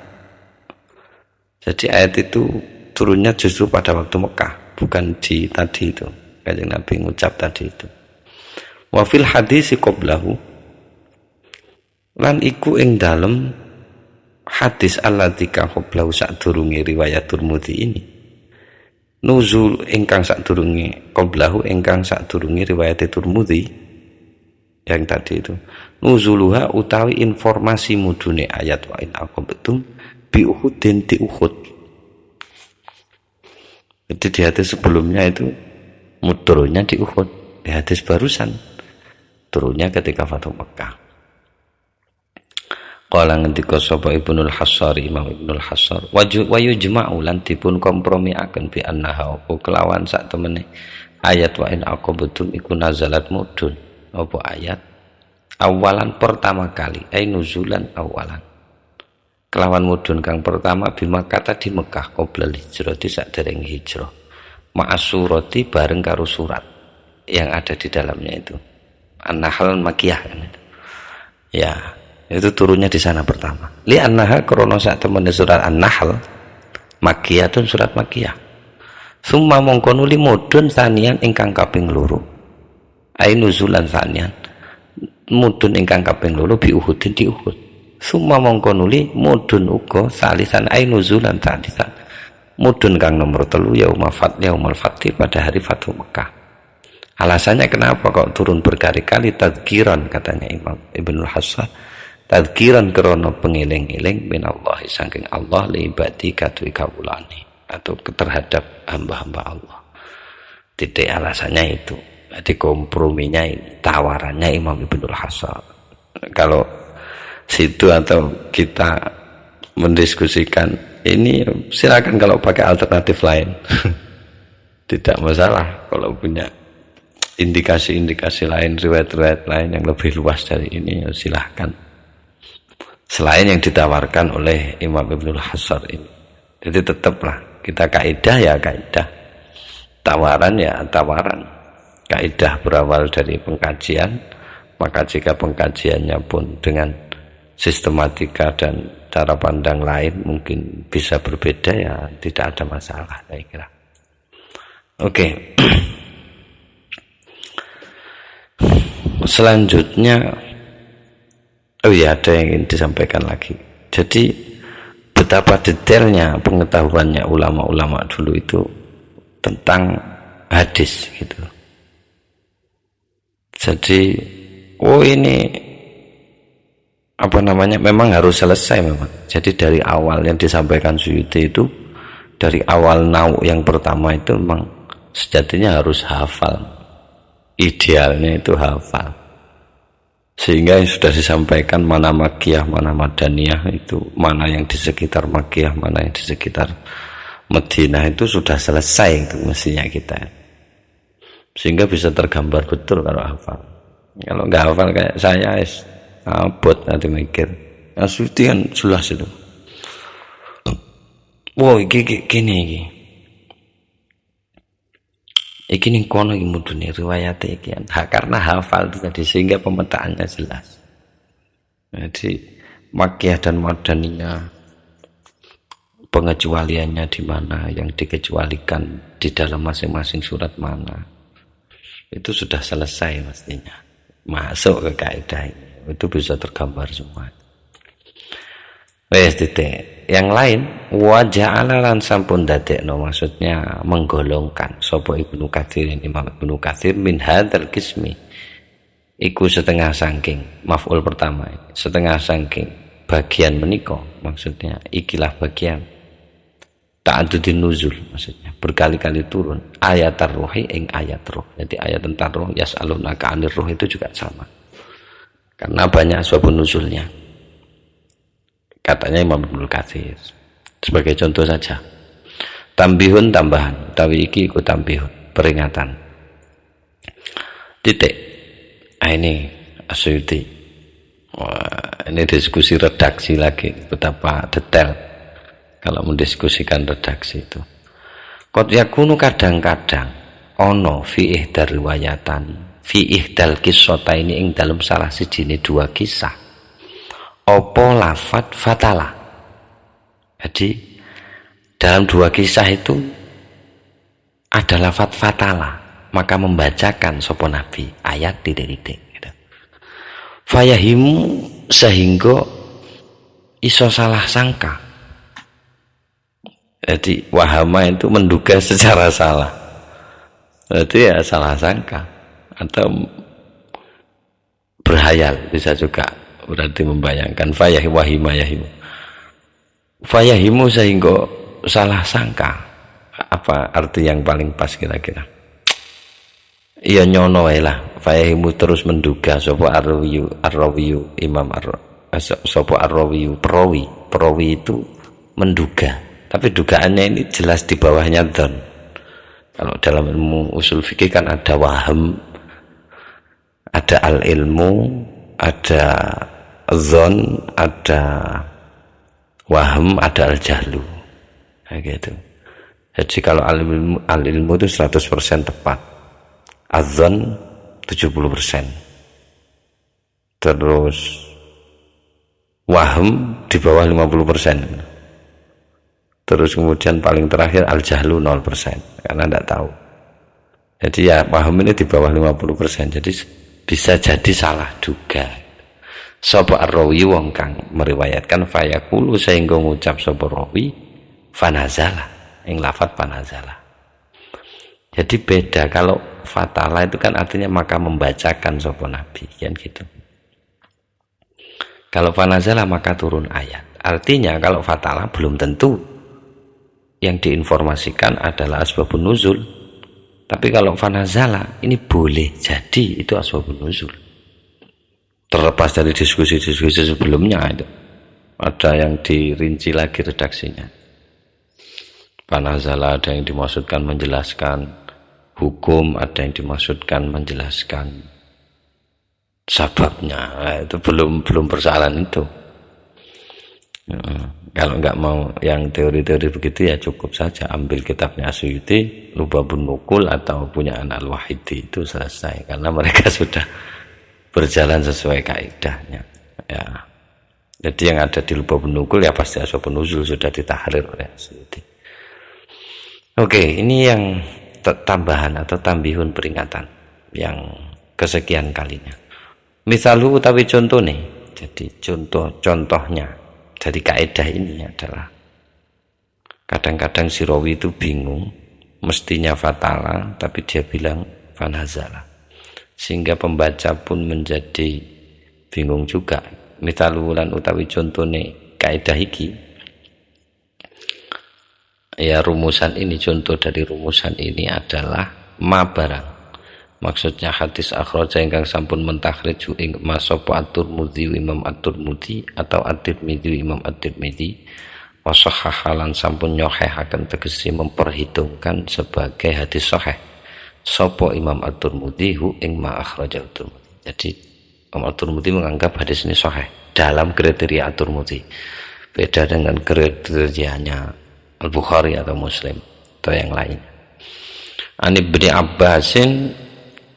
Speaker 1: Jadi ayat itu turunnya justru pada waktu Mekah, bukan di tadi itu Kanjeng Nabi ngucap tadi itu. Wa fil hadis qablahu, lan iku ing dalem hadis alladzika qablahu sadurunge riwayat Tirmidzi ini, nuzul ingkang sadurunge qablahu ingkang sadurunge riwayat Tirmidzi yang tadi itu, nuzuluha utawi informasi mudune ayat wa in aqabtum bi Uhudin di Uhud. Jadi di hadis sebelumnya itu turunnya di Uhud, di hadis barusan turunnya ketika Fathu Mekah. Qala ngendika sapa Ibnul Hassari, Imam Ibnul Hassar, wa yujma'u lan dipun kompromiaken bi annaha kelawan sak temene ayat wa in aqabtum iku nazalat mudun apa ayat awalan pertama kali nuzulan awalan kelawan mudun kang pertama Makkah di Mekah qoblal hijrah di sadereng hijrah ma'asurati bareng karo surat yang ada di dalamnya itu An-Nahl Makkiyah kan itu. Ya, itu turunnya di sana pertama. Li annaha krana sak temene surat An-Nahl Makkiyatun, surat Makkiyah. Summa mongko nuli mudun sanian ingkang kaping loro. Nuzulan sanian mudun ingkang kaping loro bi Uhudin di Uhud. Summa mongko nuli mudun uga salisan nuzulan salisan mudun kang nomor 3 yaumul fathi pada hari Fathu Mekah. Alasannya kenapa kok turun berkali-kali? Tadzkiran, katanya Imam Ibnul Hasan, tadzkiran krana pengiling-iling minallahi saking Allah li ibadi kadwi kawulane atau terhadap hamba-hamba Allah. Titik alasannya itu. Jadi komprominya ini, tawarannya Imam Ibnul Hasan. Kalau situ atau kita mendiskusikan ini, silakan kalau pakai alternatif lain. Tidak masalah kalau punya indikasi-indikasi lain, riwayat-riwayat lain yang lebih luas dari ini, silahkan. Selain yang ditawarkan oleh Imam Ibnul Hasan ini. Jadi tetaplah kita kaidah ya kaidah, tawaran ya tawaran. Kaidah berawal dari pengkajian, maka jika pengkajiannya pun dengan sistematika dan cara pandang lain mungkin bisa berbeda, ya tidak ada masalah saya kira. Oke. Selanjutnya ada yang ingin disampaikan lagi. Jadi betapa detailnya pengetahuannya ulama-ulama dulu itu tentang hadis gitu. Jadi ini memang harus selesai memang. Jadi dari awal yang disampaikan Suyuti itu, dari awal nau yang pertama itu memang sejatinya harus hafal idealnya itu hafal, sehingga yang sudah disampaikan mana makiyah mana madaniyah, itu mana yang di sekitar makiyah mana yang di sekitar Madinah, itu sudah selesai itu mestinya kita, sehingga bisa tergambar betul kalau hafal. Kalau nggak hafal kayak saya abot nanti mikir Asyuti kan jelas itu. Wow, gini iki ning kono iki mudune riwayat iki karena hafal itu tadi, sehingga pemetaannya jelas. Jadi makiyah dan madaniyah, pengecualiannya di mana, yang dikecualikan di dalam masing-masing surat mana, itu sudah selesai mestinya, masuk ke kaidah ini, itu bisa tergambar semua. Titik. Yang lain, waja'ala lan sampun dadekno, maksudnya menggolongkan sapa Ibnu Katsir, Imam Ibnu Katsir, min hadzal qismi, iku setengah sangking, maf'ul pertama, setengah sangking bagian menika, maksudnya ikilah bagian ta'addudin nuzul, maksudnya berkali-kali turun ayat ar-ruhi ing ayat roh. Jadi ayat tentang roh, yas'alunaka 'anir ruh, itu juga sama, karena banyak asbabun nuzulnya, katanya Imam Ibnu Katsir. Sebagai contoh saja, tambihun tambahan, utawi iki iku tambihun peringatan. Titik. Ini Asyuti. Wah, ini diskusi redaksi lagi, betapa detail kalau mendiskusikan redaksi itu. Qad yakunu kadang-kadang ono fi ihdar riwayatan, fi ihdal qissata ini ing dalam salah sijine dua kisah opo lafat fatala. Jadi dalam dua kisah itu ada lafat fatala, maka membacakan sopo nabi ayat titik-titik gitu. Fayahimu, sehingga iso salah sangka. Jadi wahama itu menduga secara salah, berarti ya salah sangka atau berhayal, bisa juga berarti membayangkan. Fayahimu sehingga salah sangka. Apa arti yang paling pas kira-kira? Iya nyono lah. Fayahimu terus menduga sapa arrawiyu imam sapa arrawiyu perawi itu menduga, tapi dugaannya ini jelas di bawahnya dzan. Kalau dalam ilmu usul fikih kan ada waham, ada al-ilmu, ada zon, ada waham, ada al-jahlu, gitu. Jadi kalau al-ilmu itu 100% tepat, az-zon 70%, terus waham di bawah 50%, terus kemudian paling terakhir al-jahlu 0%, karena tidak tahu. Jadi ya waham ini di bawah 50%, jadi bisa jadi salah duga. Sapa ar-rawi wong kang meriwayatkan, fayaqulu sehingga ngucap sapa rawi fanazala ing lafat fanazala. Jadi beda, kalau fatala itu kan artinya maka membacakan sapa nabi kan gitu. Kalau fanazala maka turun ayat. Artinya kalau fatala belum tentu yang diinformasikan adalah asbabun nuzul. Tapi kalau fanazala ini boleh jadi itu asbabun nuzul. Terlepas dari diskusi-diskusi sebelumnya, itu ada yang dirinci lagi redaksinya. Fanazala ada yang dimaksudkan menjelaskan hukum, ada yang dimaksudkan menjelaskan sababnya. Itu belum persoalan itu. Kalau nggak mau yang teori-teori begitu ya cukup saja ambil kitabnya Asyuti, Lubabun Nukul, atau punya Al-Wahidi, itu selesai, karena mereka sudah berjalan sesuai kaidahnya ya. Jadi yang ada di Lubabun Nukul ya pasti asbabun nuzul sudah ditahrir oleh Asyuti. Oke, ini yang tambahan atau tambihun peringatan yang kesekian kalinya. Misalu utawi contoh nih. Jadi contohnya dari kaidah ini adalah kadang-kadang si rawi itu bingung, mestinya fatala tapi dia bilang fanazala, sehingga pembaca pun menjadi bingung juga. Misalulan utawi contohnya kaidah iki, ya rumusan ini, contoh dari rumusan ini adalah ma barang Maksudnya hadis akhraja ingkang sampun mentakhrij ing masapa at-Tirmidzi Imam at-Tirmidzi atau at-Tirmidzi Imam at-Tirmidzi wa sahahalan sampun nyohehaken tegese memperhitungkan sebagai hadis sahih sapa Imam at-Tirmidzi ing ma akhraja at-Tirmidzi. Jadi Imam at-Tirmidzi menganggap hadis ini sahih dalam kriteria at-Tirmidzi. Beda dengan kriterianya Al-Bukhari atau Muslim atau yang lain. Ani Ibnu Abbasin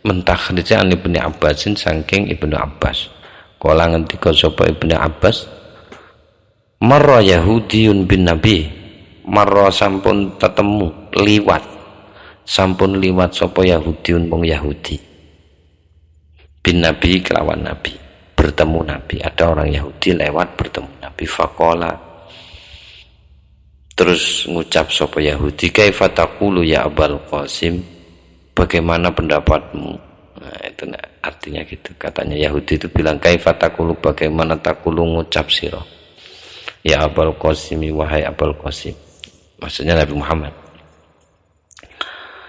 Speaker 1: mentakhrija an Ibnu Abbasin saking Ibnu Abbas. Kala ngendika sapa Ibnu Abbas, marra Yahudiyun bin Nabi, marra sampun tetemu liwat, sampun liwat sapa Yahudiyun wong Yahudi bin Nabi kelawan Nabi, bertemu Nabi. Ada orang Yahudi lewat bertemu Nabi. Faqala, terus ngucap sapa Yahudi, kaifa taqulu ya Abul Qasim, bagaimana pendapatmu? Nah, itu artinya gitu. Katanya Yahudi itu bilang, kaifa taqulu, bagaimana taqulu ngucap sira ya Abul Qasim, wahai Abul Qasim, maksudnya Nabi Muhammad.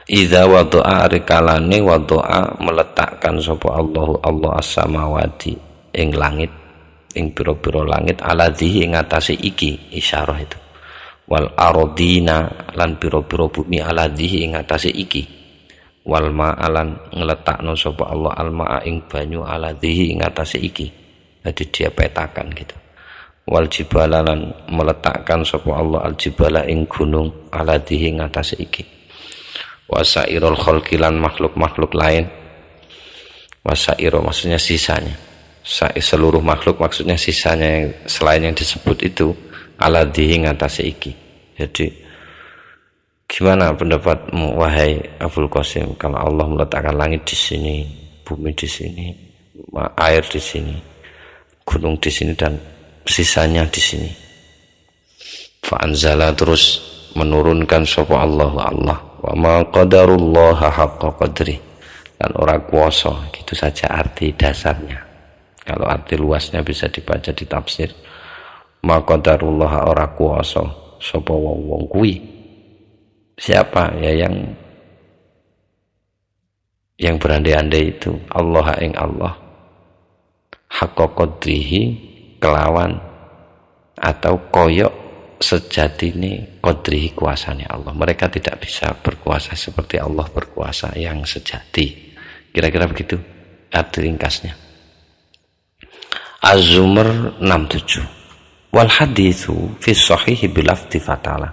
Speaker 1: Idza wada'a rikalane wada'a meletakkan sapa Allah as-samawati ing langit, ing pira-pira langit, aladhi ing atase iki, isyarah itu. Wal ardina lan pira-pira bumi, aladhi ing atase iki. Wal ma'alan ngletakno sapa Allah al-ma'a ing banyu, aladhi ing atase iki. Jadi dia petakan gitu. Wal jibala lan meletakkan sapa Allah al-jibala ing gunung, aladhi ing atase iki. Wasairul khalqi lan makhluk-makhluk lain. Wasairo maksudnya sisanya, seluruh makhluk maksudnya sisanya yang selain yang disebut itu, aladhi ngatasi iki. Jadi gimana pendapatmu wahai Abul Qasim kalau Allah meletakkan langit di sini, bumi di sini, air di sini, gunung di sini, dan sisanya di sini. Fa anzala, terus menurunkan sapa Allah wa ma qadarullaha haqqa qadri, dan ora kuasa, gitu saja arti dasarnya. Kalau arti luasnya bisa dibaca di tafsir, ma qadarullaha, ora kuasa sapa wong kuwi. Siapa? Ya yang berandai-andai itu, Allah ing Allah, haqqa qadrihi, kelawan atau koyok sejatine qadrihi, kuasanya Allah. Mereka tidak bisa berkuasa seperti Allah berkuasa yang sejati. Kira-kira begitu arti ringkasnya. Az-Zumar 67. Wal haditsu fi sahih bil lafzi fatala.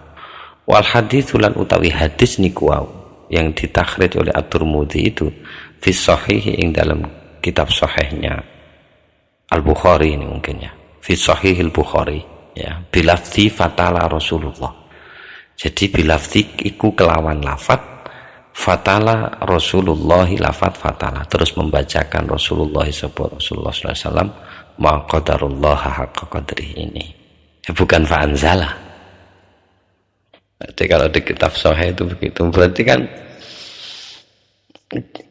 Speaker 1: Wal haditsu lan utawi hadis niku yang ditakhrij oleh At-Tirmidzi itu fi sahih ing dalam kitab sahihnya Al-Bukhari, ini mungkin ya. Fi sahih Al-Bukhari ya, bilafzi fatala Rasulullah. Jadi bilafzi iku kelawan lafat, fatala Rasulullah, lafat fatala, terus membacakan Rasulullah sallallahu alaihi wasallam ma qadarullah haqqa qadrihi ini. Bukan fa'anzala. Jadi kalau di kitab sahih itu begitu, berarti kan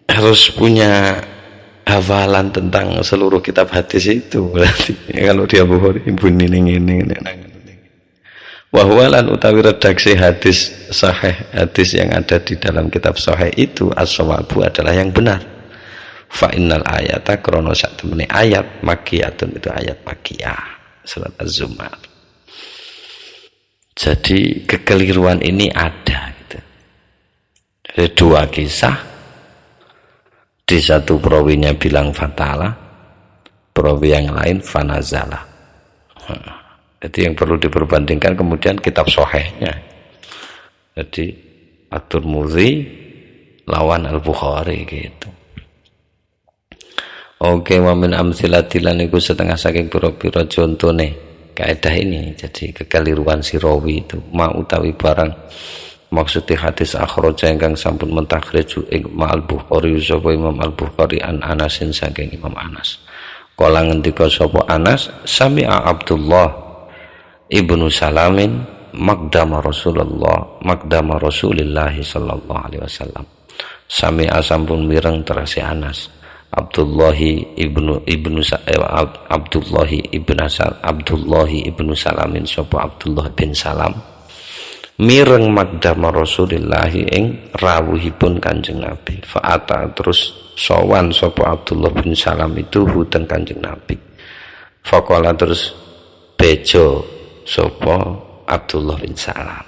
Speaker 1: harus punya hafalan tentang seluruh kitab hadis itu berarti. Ya, kalau dia Bukhari bunyi ini wahwalan utawi redaksi hadis sahih, hadis yang ada di dalam kitab sahih itu as-shawabu adalah yang benar. Fa innal ayata, krono sak temene ayat makiyatun, itu ayat makiyah, surat Az-Zumar. Jadi kekeliruan ini ada gitu. Ada dua kisah. Di satu perawinya bilang fatala, perawi yang lain fanazala. Jadi yang perlu diperbandingkan kemudian kitab sahihnya. Jadi At-Tirmidzi lawan Al-Bukhari gitu. Oke, wa min amsilatilan iku setengah saking pira-pira contone kaidah ini. Jadi kekeliruan si rawi itu ma utawi barang maksudnya hadis akhraja ingkang sampun mentakhrij ing Al-Bukhari sapa Imam Al-Bukhari an Anasin saking Imam Anas. Kala ngendika sapa Anas, sami'a Abdullah ibnu Salamin maqdama Rasulillah sallallahu alaihi wasallam. Sami'a sampun mireng terasi Anas Abdullahi ibnu Salamin sapa Abdullah bin Salam mireng magdama Rasulillahi ing rawuhipun Kanjeng Nabi. Fa'ata terus sowan sapa Abdullah bin Salam itu huteng Kanjeng Nabi. Faqala terus bejo sapa Abdullah bin Salam,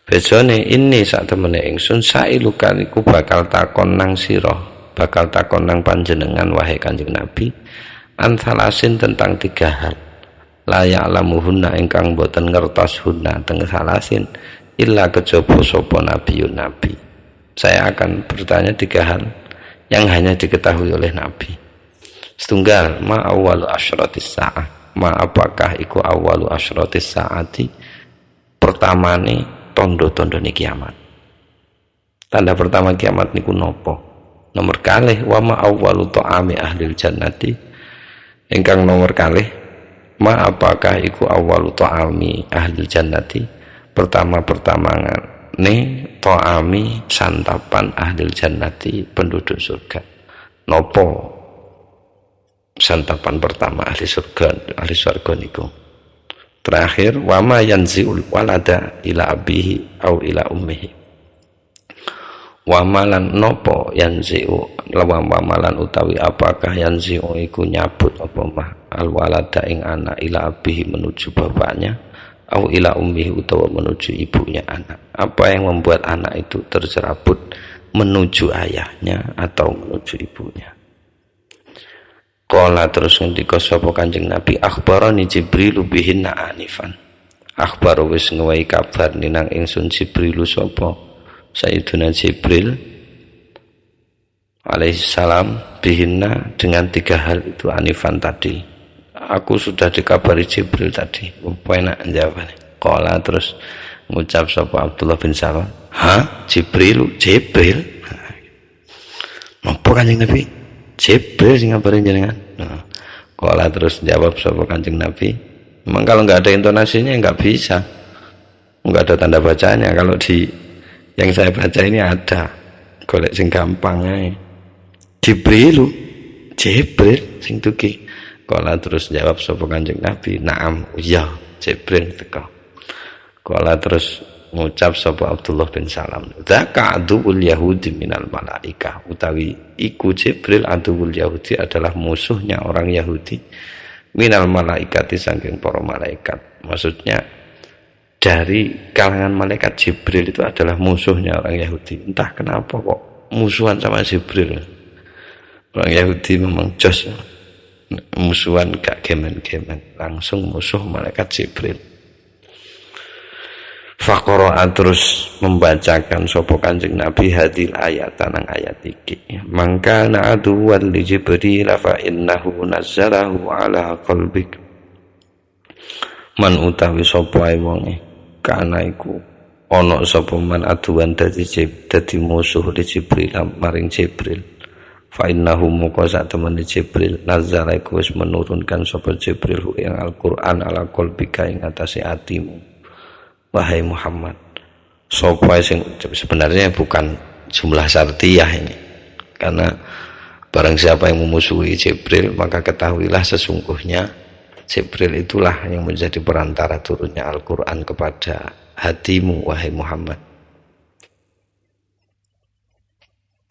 Speaker 1: bejone ini sak temene ingsun sailukan iku bakal takon nang sira, bakal takon nang panjenengan wahai Kanjeng Nabi, antalasin tentang 3 hal, la ya'lamuhunna ingkang boten ngertos hunna teng salasin illa kejaba sapa nabiyun nabi. Saya akan bertanya 3 hal yang hanya diketahui oleh Nabi. Setunggal, ma awwalu asyratis sa'ah, ma apakah iku awwalu asyratis sa'ati, pertamane tondo-tondone kiamat. Tanda pertama kiamat niku nopo? Nomor kalih, wa ma awwalu ta'ami ahlil jannati, ingkang nomor kalih, ma apakah iku awwalu ta'ami ahlil jannati, pertama-pertamane ta'ami santapan ahlil jannati, penduduk surga. Nopo santapan pertama ahli surga niku? Terakhir, wama yanziul walada ila abihi au ila ummihi, wamalan nopo yanziu wamalan utawi apakah yanziu iku nyabut apa mah al walada ing anak ila abihi menuju bapaknya, au ila ummihi utawa menuju ibunya anak. Apa yang membuat anak itu tercerabut menuju ayahnya atau menuju ibunya? Qala terus ngendika sapa Kanjeng Nabi, akhbarani Jibril bihinna anifan. Akhbar wis ngewahi kabar ninang ingsun Jibril sapa Sayyiduna Jibril alaihi salam bihinna dengan 3 hal itu anifan tadi. Aku sudah dikabari Jibril tadi. Enak jawabane. Qala terus ngucap sapa Abdullah bin Salam, "Ha? Jibril? Napa Kanjeng Nabi? Jibril sing ngabarin jenengan?" Qala terus jawab sapa Kanjeng Nabi, memang kalau nggak ada intonasinya nggak bisa, nggak ada tanda bacanya. Kalau di yang saya baca ini ada, golek sing gampang ae. Jibril sing tuki. Qala terus jawab sapa Kanjeng Nabi, "Na'am, iya, Jibril teko." Qala terus ngucap sapa Abdullah bin Salam, "Dzaka aduul yahudi minal malaikah," utawi iku Jibril aduul yahudi adalah musuhnya orang Yahudi, minal malaikati saking para malaikat. Maksudnya dari kalangan malaikat Jibril itu adalah musuhnya orang Yahudi. Entah kenapa kok musuhan sama Jibril. Orang Yahudi memang jos, musuhan gak gemen-gemen, langsung musuh malaikat Jibril. Faqara'a terus membacakan sapa Kanjeng Nabi hadil ayat tanang ayat iki. Mangka na'aduwan li Jibril fa innahu nazzalahu ala qalbik. Man utawi sapa ae wonge kana iku ana sapa man aduwan dadi musuh li Jibril maring Jibril. Fa innahu muka sak temene Jibril nazzala iku wis menurunkan sapa Jibril ing Al-Qur'an ala qalbika ing atase atimu. Wahai Muhammad, sapa sing sebenarnya bukan jumlah syartiyah ini, karena barang siapa yang memusuhi Jibril maka ketahuilah sesungguhnya Jibril itulah yang menjadi perantara turunnya Al-Quran kepada hatimu wahai Muhammad.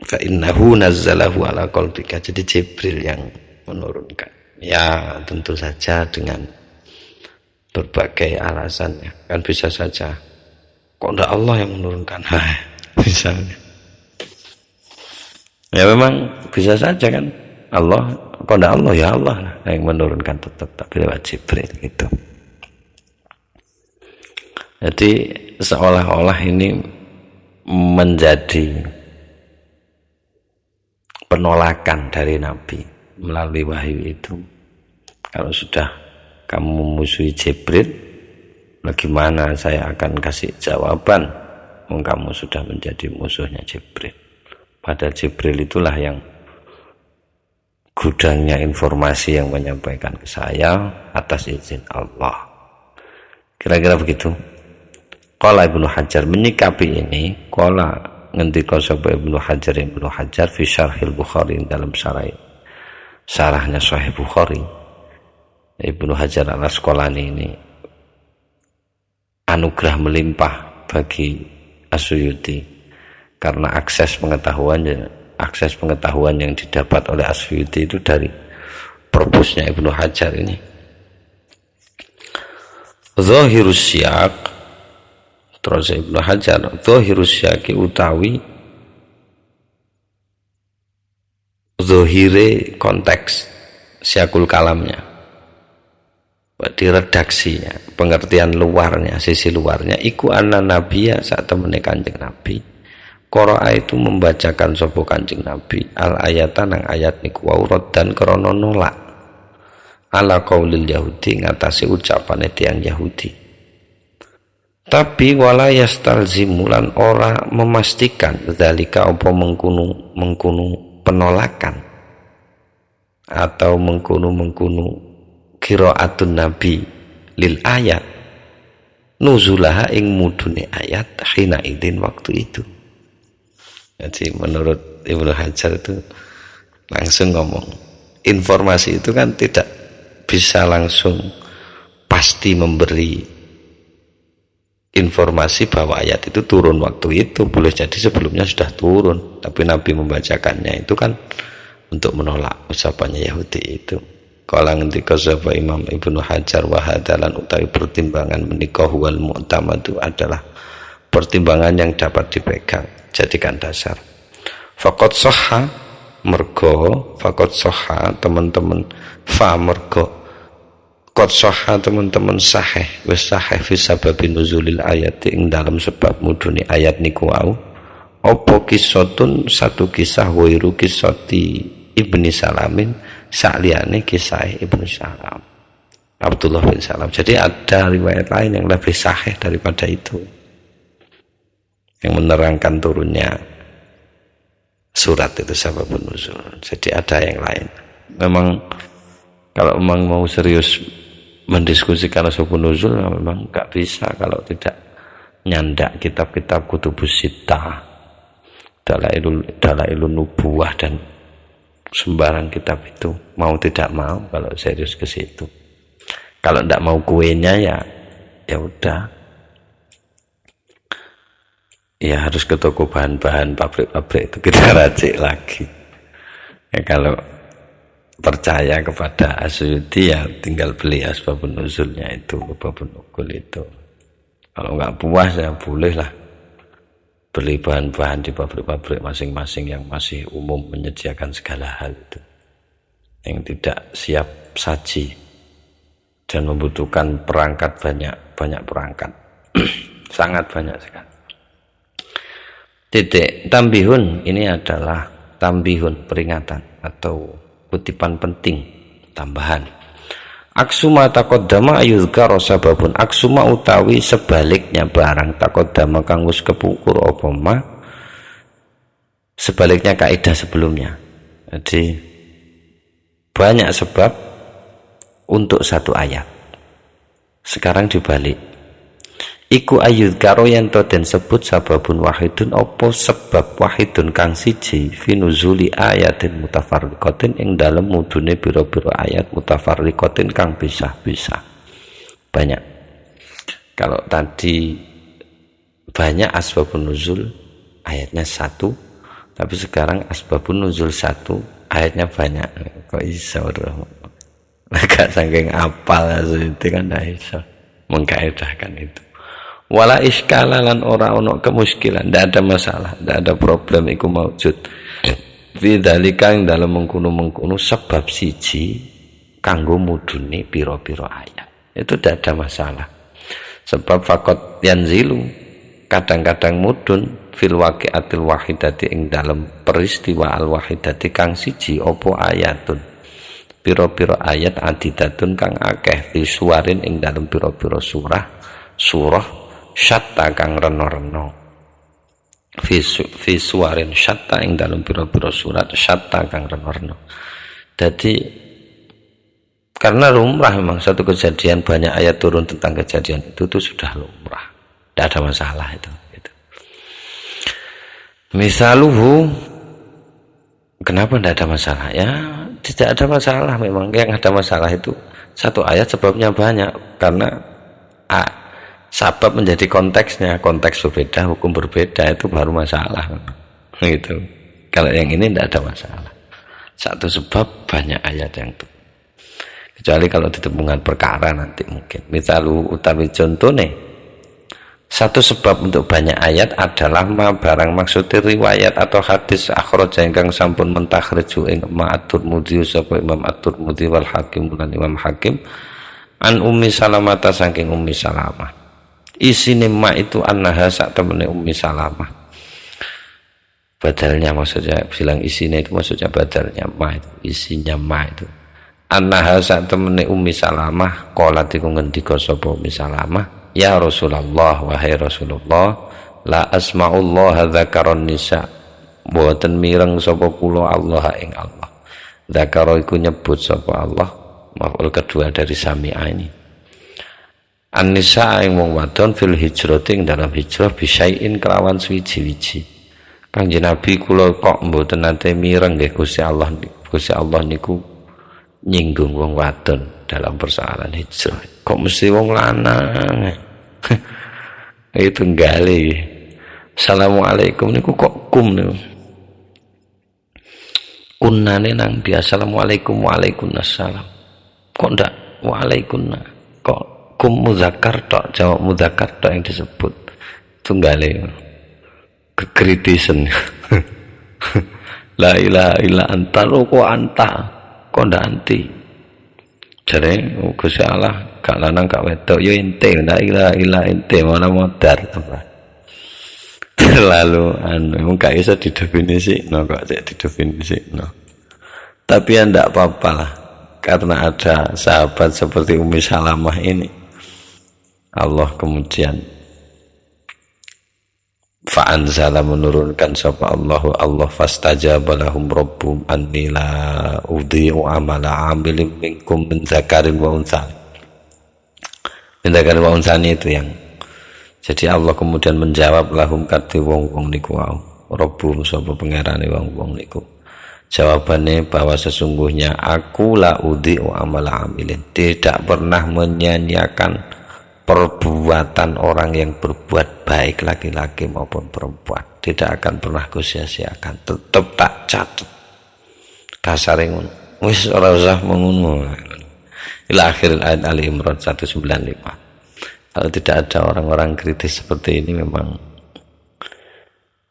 Speaker 1: Fa innahu nazzalahu ala qalbika, jadi Jibril yang menurunkan. Ya tentu saja dengan berbagai alasannya, kan bisa saja kok ndak Allah yang menurunkan, misalnya ya memang bisa saja kan, Allah kok ndak Allah, ya Allah yang menurunkan tetap, tapi lewat Jibril gitu. Jadi seolah-olah ini menjadi penolakan dari Nabi melalui wahyu itu. Kalau sudah kamu memusuhi Jibril, bagaimana saya akan kasih jawaban? Kamu sudah menjadi musuhnya Jibril. Padahal Jibril itulah yang gudangnya informasi yang menyampaikan ke saya atas izin Allah. Kira-kira begitu. Qala Ibnu Hajar menyikapi ini, qala ngendika sapa Ibnu Hajar fi Syarhil Bukhari, dalam syarahnya Sahih Bukhari. Ibnu Hajar Al-Asqalani ini anugerah melimpah bagi As-Suyuti karena akses pengetahuan yang didapat oleh As-Suyuti itu dari perpusnya Ibnu Hajar ini. Zahirus siyaq, terus Ibnu Hajar, zahirus siyaqi utawi zahire konteks siyaqul kalamnya, di redaksinya, pengertian luarnya, sisi luarnya, iku anna nabiyya saat temene Kanjeng Nabi qara'a itu membacakan sapa Kanjeng Nabi al ayatan nang ayat niku waurad dan krana nolak ala qaulil yahudi ngatasi ucapane tiyang Yahudi. Tapi wala yastalzimulan ora memastikan zalika apa mengkunu penolakan atau mengkunu qiraatun nabi lil ayat nuzulaha ing mudune ayat hina idin waktu itu. Jadi menurut Ibnu Hajar itu langsung ngomong informasi itu kan tidak bisa langsung pasti memberi informasi bahwa ayat itu turun waktu itu. Boleh jadi sebelumnya sudah turun, tapi Nabi membacakannya itu kan untuk menolak ucapannya Yahudi itu. Kala ngendika sapa Imam Ibnu Hajar wa hadalan utawi pertimbangan menika wal mu'tamadu adalah pertimbangan yang dapat dipegang, jadikan dasar. Faqad sahha mergo faqad sahha teman-teman fa mergo qad sahha teman-teman sahih wis sahih fi sababi nuzulil ayat ing dalam sebab mudune ayat niku wau apa kisatun satu kisah wairu kisati Ibni Salamin sakliyane kisah Ibnu Salam Abdullah bin Salam. Jadi ada riwayat lain yang lebih sahih daripada itu yang menerangkan turunnya surat itu sababun nuzul. Jadi ada yang lain. Memang kalau memang mau serius mendiskusikan sababun nuzul memang enggak bisa kalau tidak nyandak kitab-kitab kutubus sittah, dalailun nubuwah dan sembarang kitab itu, mau tidak mau kalau serius ke situ. Kalau tidak mau kuenya ya udah, ya harus ke toko bahan-bahan pabrik-pabrik itu kita racik lagi. Ya kalau percaya kepada As-Suyuti ya tinggal beli asbabun nuzulnya itu, asbabun nuzul itu. Kalau nggak puas ya bolehlah beli bahan-bahan di pabrik-pabrik masing-masing yang masih umum menyediakan segala hal itu, yang tidak siap saji dan membutuhkan perangkat banyak perangkat sangat banyak sekali. Titik tambihun ini adalah tambihun peringatan atau kutipan penting tambahan. Aksuma taqaddama ayuzkara sababun, aksuma utawi sebaliknya barang taqaddama kang wis kepukur apa ma sebaliknya kaidah sebelumnya. Jadi banyak sebab untuk satu ayat. Sekarang dibalik. Iku ayuzkara yen to den sebut sababun wahidun apa sebab wahidun kang siji fi nuzuli ayatin mutafarriqatin ing dalem mudune pira-pira ayat mutafarriqatin kang pisah-pisah. Banyak. Kalau tadi banyak asbabun nuzul ayatnya satu, tapi sekarang asbabun nuzul satu ayatnya banyak. Kok iso agak saking apal itu kan iso mengkaedahkan itu. Wala iskala lan ora ono kemuskilan, ndak ada masalah, ndak ada problem iku maujud. Fi dzalika ing dalem mengkono-mengkono sebab siji kanggo mudune pira-pira ayat. Itu ndak ada masalah. Sebab faqat yanzilu kadang-kadang mudun fil waqi'atil wahidati ing dalem peristiwa al wahidati kang siji apa ayatun. Pira-pira ayat adidatun kang akeh fi suwarin ing dalem pira-pira surah syatta kang reno-reno fi suwarin syatta ing dalam pira-pira surat syatta kang reno-reno. Jadi karena lumrah memang satu kejadian banyak ayat turun tentang kejadian itu sudah lumrah, tidak ada masalah itu gitu. Misaluhu, kenapa tidak ada masalah? Ya tidak ada masalah, memang yang ada masalah itu satu ayat sebabnya banyak karena Sabab menjadi konteksnya, konteks berbeda, hukum berbeda, itu baru masalah. Gitu. Kalau yang ini tidak ada masalah. Satu sebab banyak ayat yang itu. Kecuali kalau ditemukan perkara nanti mungkin. Misalu utawi contohnya, satu sebab untuk banyak ayat adalah barang maksudnya riwayat atau hadis akhraja ingkang sampun mentakhriju ing ma'atur mudhi sapa Imam At-Tirmidzi wal Hakim lan Imam Hakim an Ummi Salamah saking Ummi Salamah. Isine ma itu annaha sak temene Ummi Salamah. Badalnya maksudnya bilang isine itu maksudnya badalnya ma itu, isinya ma itu. Annaha sak temene Ummi Salamah qalat iku ngendika sapa Ummi Salamah, ya Rasulullah, wahai Rasulullah, la asma'ullah dzakaron nisa, mboten mireng sapa kula Allah ing Allah. Dzakara iku nyebut sapa Allah, maf'ul kedua dari sami'a ini. An-nisa ing wong wadon fil hijrati ing dalam hijrah bisyai'in kelawan suwiji-wiji. Kanjeng Nabi kula kok mboten nate mireng nggih Gusti Allah niku nyinggung wong wadon dalam persoalan hijrah. Kok mesti wong lanang? Itu nggale. Assalamualaikum niku kok kum niku. Kunnane nang di assalamualaikum waalaikumsalam. Kok ndak waalaikumna? Kok kum muzakkar tok, jawab muzakkar tok yang disebut. Tunggale kekritisan. La ilaha illa anta, kok anta, kok ndak anti. Jare Gusti Allah gak lanang gak wedok yo ente, la ilaha illa ente, mana modar. Terlalu gak iso didefinisino kok cek didefinisino. Tapi ya ndak apa-apa lah, karena ada sahabat seperti Ummi Salamah ini, Allah kemudian fa'anzala menurunkan sapa Allah fastajaba lahum rabbuhum anni la udhi'u amala 'amilin minkum min dzakarin wa unsa. Min dzakarin wa unsa itu yang jadi Allah kemudian menjawab lahum kati wong-wong niku wau rabbuhum sapa pangerane wong-wong niku. Jawabannya bahwa sesungguhnya aku la udhi'u amala 'amilin, tidak pernah menyanyiakan perbuatan orang yang berbuat baik laki-laki maupun perempuan, tidak akan pernah kusia-siakan, tetap tak catat. Kasare ngono. Wis ora usah ngono. Ila akhir ayat Ali Imran 195. Kalau tidak ada orang-orang kritis seperti ini memang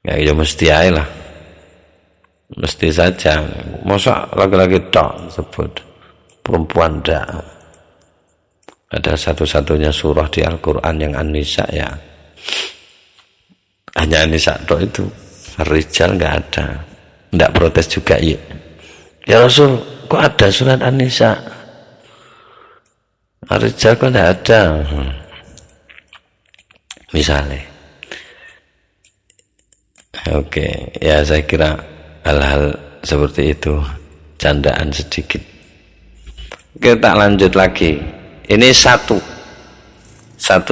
Speaker 1: ya mesti ae lah. Mesti saja. Masa laki-laki tok sebut perempuan ndak. Ada satu-satunya surah di Al-Quran yang An-Nisa ya. Hanya An-Nisa itu. Rijal nggak ada. Nggak protes juga ya. Ya Rasul, kok ada surat An-Nisa? Rijal kok nggak ada? Misalnya. Oke, ya saya kira hal-hal seperti itu candaan sedikit. Kita lanjut lagi. Ini satu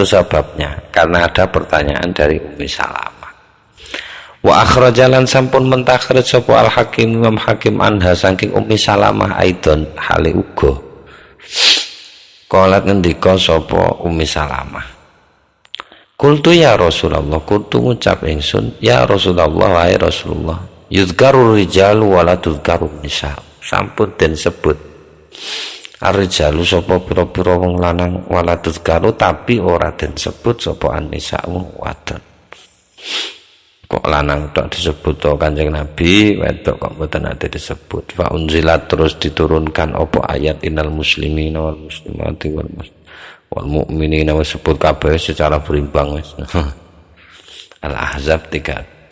Speaker 1: sebabnya, karena ada pertanyaan dari Ummi Salamah. Wa akhrajalan sampun mentakhrij sapa Al-Hakim Imam Hakim anha saking Ummi Salamah aidon hale uga. Qalat ngendika sapa Ummi Salamah. Qultu ya Rasulullah, qultu ngucap ingsun, ya Rasulullah wahai Rasulullah, yuzkaru rijalu wa la tuzkaru nisa. Sampun den sebut ar-rijalu sapa pira-pira wong lanang waladus karo tapi ora den sebut sapa an-nisa wong wadon. Kok lanang tok disebut to Kanjeng Nabi, wedok kok mboten ate disebut. Fa unzilat terus diturunkan apa ayat innal muslimina wal muslimati wal mu'minina disebut kabeh secara berimbang wis. Al-Ahzab 35.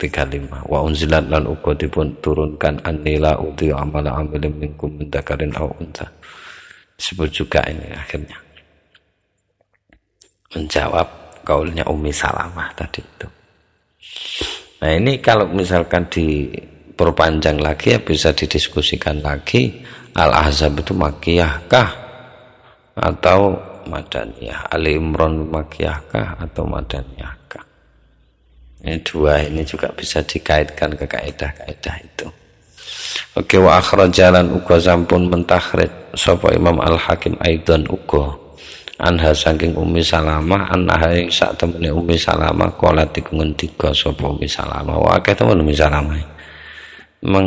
Speaker 1: Wa unzilat lan uga dipun turunkan annila uti amala amilin minkum min dzakarin aw untha. Disebut juga ini akhirnya menjawab kaulnya Ummi Salamah tadi itu. Nah ini kalau misalkan diperpanjang lagi ya bisa didiskusikan lagi, Al-Ahzab itu Makkiyah kah atau Madaniyah, Ali Imran Makkiyah kah atau Madaniyah kah. Ini dua ini juga bisa dikaitkan ke kaidah-kaidah itu. Oke, wa akhrajalan uga sampun mentakhrij sapa Imam Al-Hakim aidan uga anha saking Ummi Salamah anha ing sak temene Ummi Salamah qalat iku ngendika sapa Ummi Salamah wa akeh temen Ummi Salamah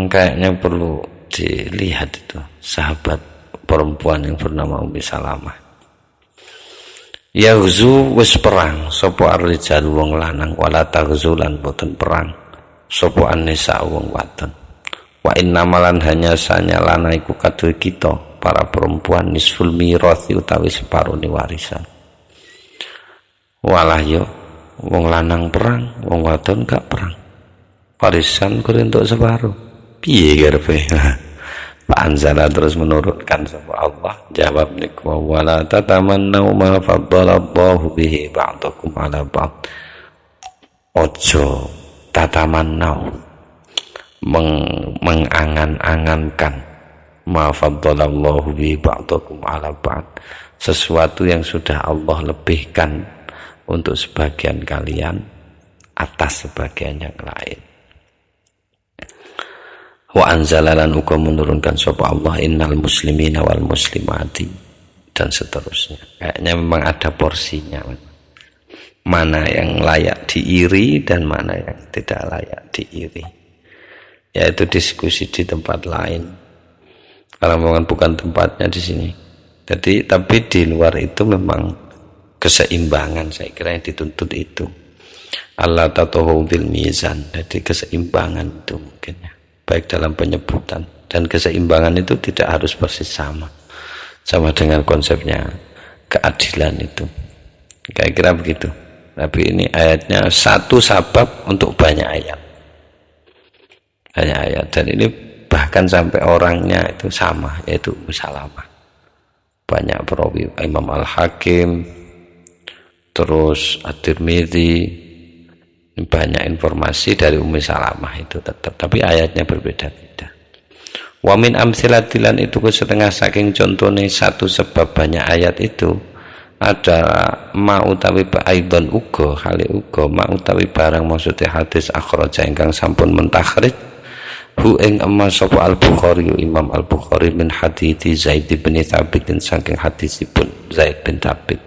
Speaker 1: kayaknya perlu dilihat itu sahabat perempuan yang bernama Ummi Salamah. Yaghzu wis perang sapa ar-rijal wong lanang wala taghzulan boten perang sapa an-nisa wong wadon. Wa innamalan hanya sanyalana iku kadhe kita para perempuan nisful mirathi utawi separone warisan. Walah yo wong lanang perang, wong wadon gak perang. Warisan kudu entuk separuh. Piye karepe? Pak Anzala terus menurunkan sapa Allah jawab niku wala tatamannu ma faddalallahu bihi ba'dakum ala ba'd. Ojo tatamannau mengangan-angankan ma faddalallahu bihi ba'dakum ala ba'd, sesuatu yang sudah Allah lebihkan untuk sebagian kalian atas sebagian yang lain. Wa anzalalan uga menurunkan sapa Allah innal muslimina wal muslimati dan seterusnya. Kayaknya memang ada porsinya, mana yang layak diiri dan mana yang tidak layak diiri, yaitu diskusi di tempat lain karena bukan tempatnya di sini. Jadi tapi di luar itu memang keseimbangan, saya kira yang dituntut itu Allah tatahu bil mizan. Jadi keseimbangan itu mungkin ya, baik dalam penyebutan dan keseimbangan itu tidak harus persis sama dengan konsepnya keadilan itu, kira-kira begitu. Tapi ini ayatnya satu sabab untuk banyak ayat dan ini bahkan sampai orangnya itu sama, yaitu Ummu Salamah. Banyak perawi, Imam Al-Hakim, terus At-Tirmidzi, banyak informasi dari Ummi Salamah itu tetap, tapi ayatnya berbeda-beda. Wa min amsilatilan itu setengah saking contohnya satu sebab banyak ayat itu adalah ma utawi aidon uga hale uga ma utawi barang maksudnya hadis akhraja ingkang sampun mentakhrij hu ing amma sapa Al-Bukhari Imam Al-Bukhari min hadits Zaid bin Thabit saking hadisipun Zaid bin Thabit.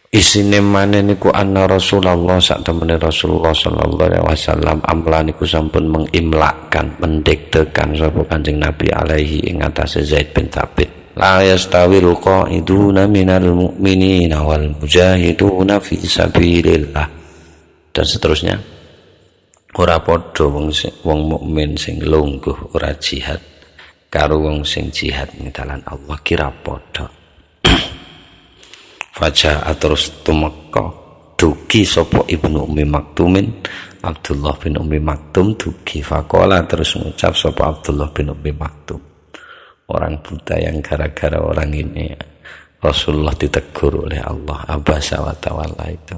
Speaker 1: Isine maneh niku anna Rasulullah sak temene Rasulullah sallallahu alaihi wasallam amla niku sampun mengimlakkan mendektekan sapa Kanjeng Nabi alaihi ing atase Zaid bin Thabit la yastawil qa'iduna minal mu'minina wal mujahiduna fi sabilillah dan seterusnya. Ora padha wong mukmin sing lungguh ora jihad karo wong sing jihad ing dalan Allah kira padha. Faja terus tumeka dugi sapa Ibnu Ummi Maktumin Abdullah bin Ummi Maktum dugi faqala terus mengucap sapa Abdullah bin Ummi Maktum, orang buta yang gara-gara orang ini Rasulullah ditegur oleh Allah abasa wa tawalla itu.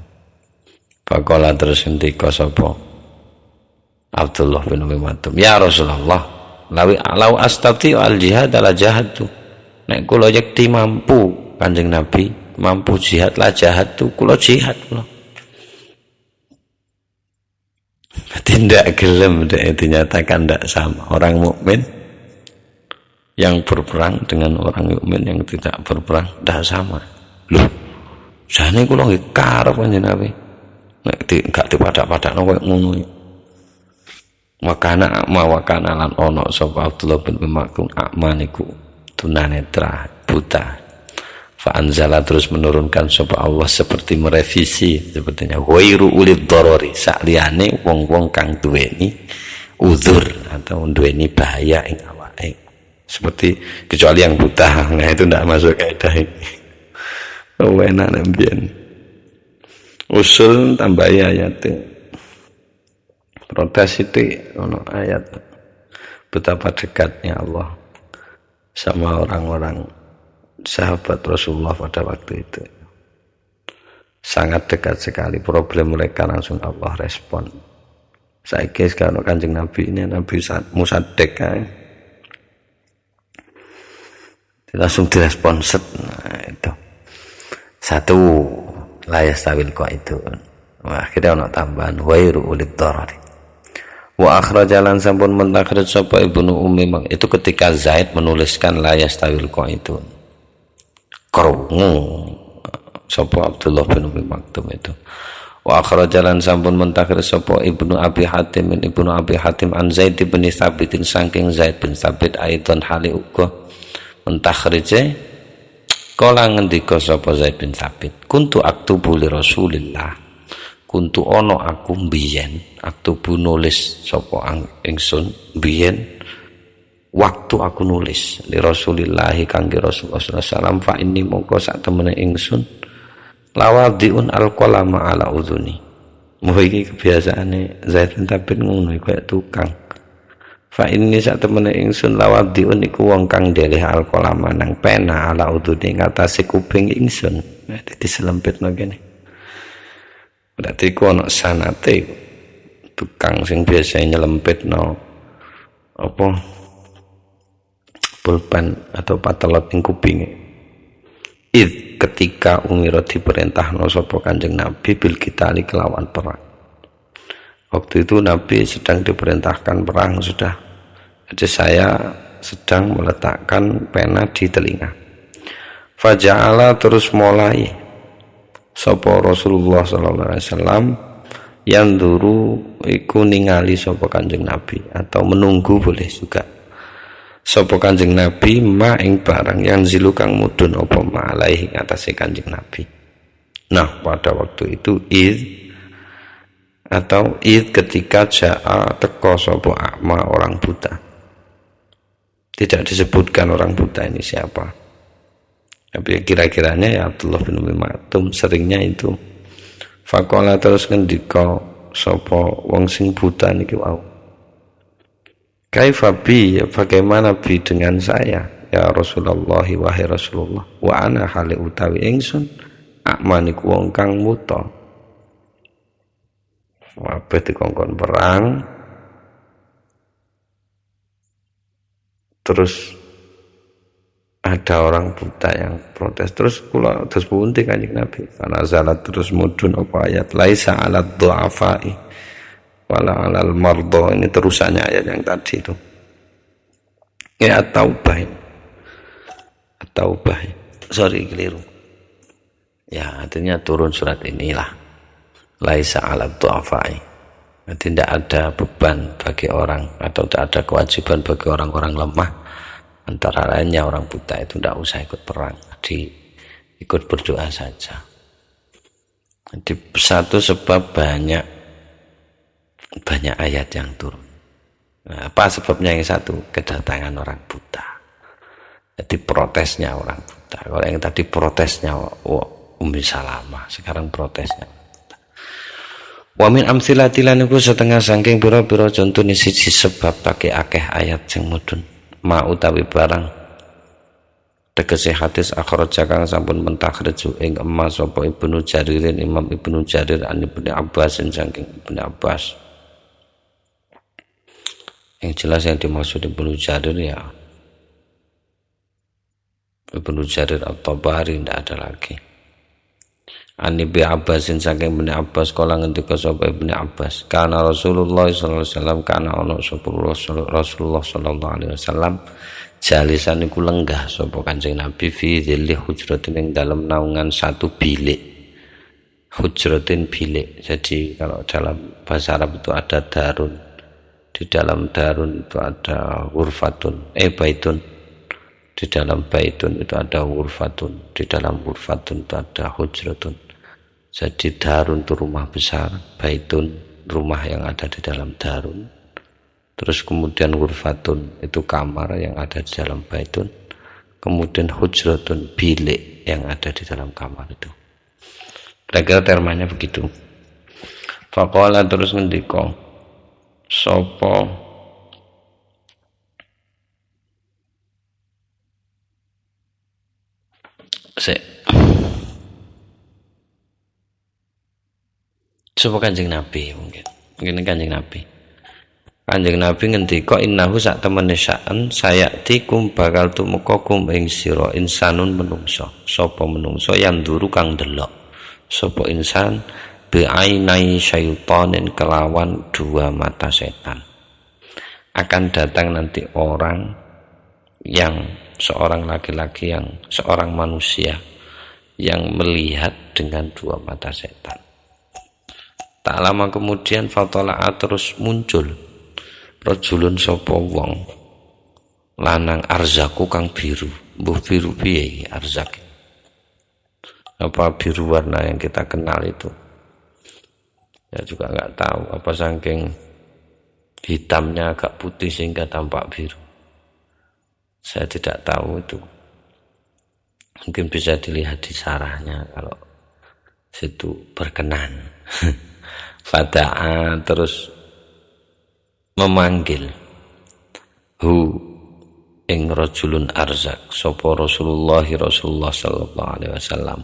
Speaker 1: Faqala terus ngendika sapa Abdullah bin Ummi Maktum, ya Rasulullah lau astabti al jihad ala jihad tu, nek kula yekti mampu Kanjeng Nabi mampu jihad lah jihad tuh kula jihad kula. Tidak gelem dinyatakan tidak sama orang mukmin yang berperang dengan orang mukmin yang tidak berperang tidak sama. Loh, jane kula nggih karep Kanjeng Nabi. Nek gak dipadak-padakno koyo ngono. Wakana lan ono sapa Abdullah bin Maktum akmaniku tunanetra buta. Fa anzala terus menurunkan sapa Allah seperti merevisi sepertinya ghairu ulid darari sakliyane wong-wong kang duweni uzur atau duweni bahaya ing awake, seperti kecuali yang buta. Nah itu tidak masuk kaidah ini. Oh enak nambien usul tambah ayat protes itu ono ayat betapa dekatnya Allah sama orang-orang sahabat Rasulullah pada waktu itu, sangat dekat sekali. Problem mereka langsung Allah respon. Saya kira kalau Kanjeng Nabi ini Nabi Musaddiq langsung direspon set. Nah, itu satu layas tawil kok itu. Wah, akhirnya ono tambahan wairu ulid darari. Wa akhrajalan sampun mentakhrij sapa Ibnu Ummi itu ketika Zaid menuliskan layas tawil kok itu. krungu sapa Abdullah bin Umi Maktum itu. Wa akhrajalan sampun mentakhir sapa Ibnu Abi Hatim an Zaid bin Thabit saking Zaid bin Thabit aidan hali uga mentakhrije kala ngendika sapa Zaid bin Thabit kuntu aktubu li Rasulillah kuntu ono aku mbiyen aktubu nulis sapa ingsun mbiyen waktu aku nulis li Rasulillah kangge Rasulullah sallallahu alaihi wasallam fa inni mongko sak temene ingsun lawadiun alqalama ala udhuni. Muga iki kebiasaane Zaid bin Thabit ngono kaya tukang. Fa inni sak temene ingsun lawadiun iku wong kang ndeleh alqalama nang pena ala udhuni ngatasi kuping ingsun. Dadi selempitno kene. Berarti ku ana sanate tukang sing biasa nyelempitno apa pulpen atau patelot ing kupinge. Ketika umiro diperintahno sapa Kanjeng Nabi bil qitali kelawan perang. Waktu itu Nabi sedang diperintahkan perang sudah. Jadi saya sedang meletakkan pena di telinga. Faja'ala terus mulai sapa Rasulullah sallallahu alaihi wasallam yang duru iku ningali sapa Kanjeng Nabi atau menunggu boleh juga. Sapa Kanjeng Nabi ma ing barang yang zilu kang mudun apa ma alaihi atase Kanjeng Nabi. Nah, pada waktu itu ketika jaa teko sapa akma orang buta. Tidak disebutkan orang buta ini siapa. Tapi kira-kiranya ya Abdullah bin Umi Maktum seringnya itu. Faqala terus ngendika sapa wong sing buta niki wau. Kaifa bi, bagaimana bi dengan saya ya Rasulullah wahai Rasulullah wa ana hale utawi ingsun akmaniku wong kang muta. Wabe dikongkon perang terus ada orang buta yang protes terus kula terus pundi Kanjeng Nabi karena zalat terus mudun apa ayat laisa 'alad du'afai wala 'alal mardo, ini terusannya ayat yang tadi itu. Ya At-Taubah. Sorry keliru. Ya artinya turun surat inilah. Laisa 'alad du'afai. Tidak ada beban bagi orang atau tidak ada kewajiban bagi orang-orang lemah. Antara lainnya orang buta itu tidak usah ikut perang. Ikut berdoa saja. Jadi satu sebab banyak ayat yang turun. Nah, apa sebabnya? Yang satu, kedatangan orang buta. Jadi protesnya orang buta. Kalau yang tadi protesnya Ummi Salamah, sekarang protesnya buta. Wa min amsilatilan iku setengah saking pira-pira contone siji sebab pakai akeh ayat sing mudhun ma utawi barang tegese hadis akhraja kang sampun mentakhriju ing emas sapa Ibnu Jaririn Imam Ibnu Jarir an Ibnu Abbas saking Ibnu Abbas. Yang jelas yang dimaksud Ibnu Jarir ya Ibnu Jarir At-Tabari, tidak ada lagi. Ani bi Abbasin saking Ibnu Abbas kala ngendika sapa Ibnu Abbas kana Rasulullah sallallahu alaihi wasallam kana ana sapa Rasulullah sallallahu alaihi wasallam jalisan iku lenggah sapa Kanjeng Nabi fi dzilli hujratin ing dalam naungan satu bilik. Hujratin bilik. Jadi kalau dalam bahasa Arab itu ada darun. Di dalam darun itu ada ghurfatun, baitun. Di dalam baitun itu ada ghurfatun. Di dalam ghurfatun itu ada hujratun. Jadi darun itu rumah besar, baitun rumah yang ada di dalam darun. Terus kemudian ghurfatun itu kamar yang ada di dalam baitun. Kemudian hujratun bilik yang ada di dalam kamar itu. Kira-kira termanya begitu. Faqala terus ngendika sapa Kanjeng Nabi mungkin Kanjeng Nabi ngendika innahu sak temene sa'an sayatikum bakal tumeka kum ing sira insanun menungso sapa menungso yang nduru kang delok sapa insan bi'ainai syaitanin kelawan dua mata setan. Akan datang nanti orang yang seorang laki-laki yang seorang manusia yang melihat dengan dua mata setan. Tak lama kemudian fatola'a terus muncul rajulun sapa wong lanang arzaku kang biru. Mbuh biru piye arzak? Apa biru warna yang kita kenal itu? Ya juga nggak tahu, apa saking hitamnya agak putih sehingga tampak biru. Saya tidak tahu itu. Mungkin bisa dilihat di sarahnya kalau situ berkenan. Fada'a terus memanggil hu ing rajulun arzak sapa Rasulullah sallallahu alaihi wasallam.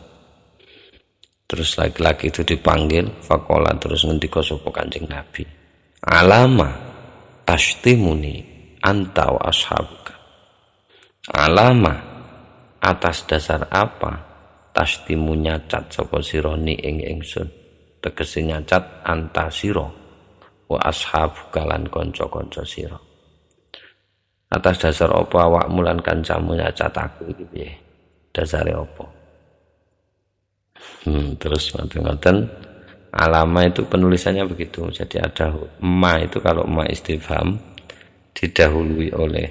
Speaker 1: Terus laki-laki itu dipanggil, faqala terus ngendika sapa Kanjeng Nabi, alama tashtimuni anta wa ashabuka. Alama atas dasar apa tashtimu nyacat sapa sira ni ing ingsun, tegese nyacat anta sira wa ashabuka lan kanca-kanca sira. Atas dasar apa awakmu lan kancamu nyacat aku iki piye? Dasare apa? Terus ngoten alama itu penulisannya begitu. Jadi ada ma itu kalau ma istifham didahului oleh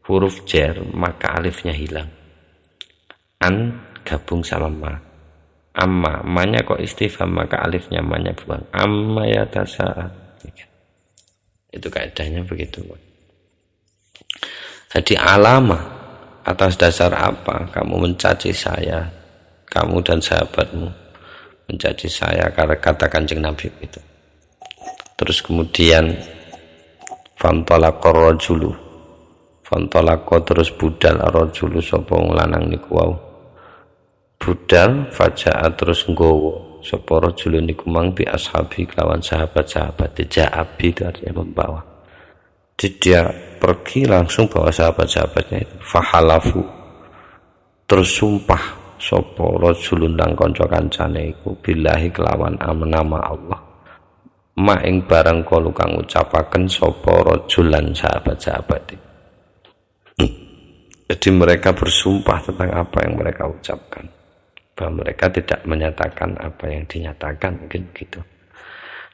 Speaker 1: huruf jar maka alifnya hilang. An gabung sama ma. Amma manya kok istifham maka alifnya manya buang. Amma ya tasa. Itu kaidahnya begitu. Jadi alama atas dasar apa kamu mencaci saya, kamu dan sahabatmu mencaci saya, karena kata Kanjeng Nabi itu. Terus kemudian fantolakor rajulu, fantolakor terus budal rajulu sapa lanang niku wau. Budal faja'a terus nggowo sapa rajulu niku mang bi ashabi kelawan sahabat-sahabat. Ja'abi itu artinya membawa. Jadi dia pergi langsung bawa sahabat-sahabatnya itu. Fahalafu terus sumpah sapa rajulun lan kanca kancane iku billahi kelawan nama Allah ma ing barang kalu kang ucapaken sapa rajul lan sahabat-sahabat. Jadi mereka bersumpah tentang apa yang mereka ucapkan, bahwa mereka tidak menyatakan apa yang dinyatakan, mungkin begitu.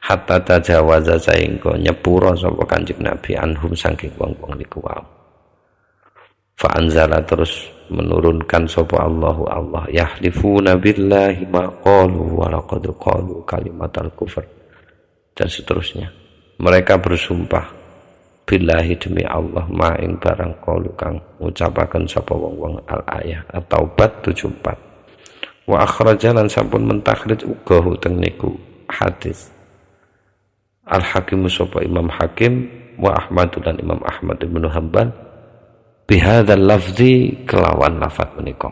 Speaker 1: Hatta tajawaza saengko nyepuro sapa Kanjeng Nabi anhum saking wong-wong niku wae. Fa anzala terus menurunkan sapa Allahu Allah yahlifuna billahi ma qalu wa laqad qalu kalimatal kufr dan seterusnya. Mereka bersumpah billahi demi Allah ma ing barang qalu kang ngucapaken sapa wong-wong al-ayah at-taubat 74. Wa akhrajalan sampun mentakhrij uga teng niku hadis Al-Hakim sapa Imam Hakim wa Ahmad dan Imam Ahmad bin Hanbal bihadzal lafzi kelawan lafaz menika.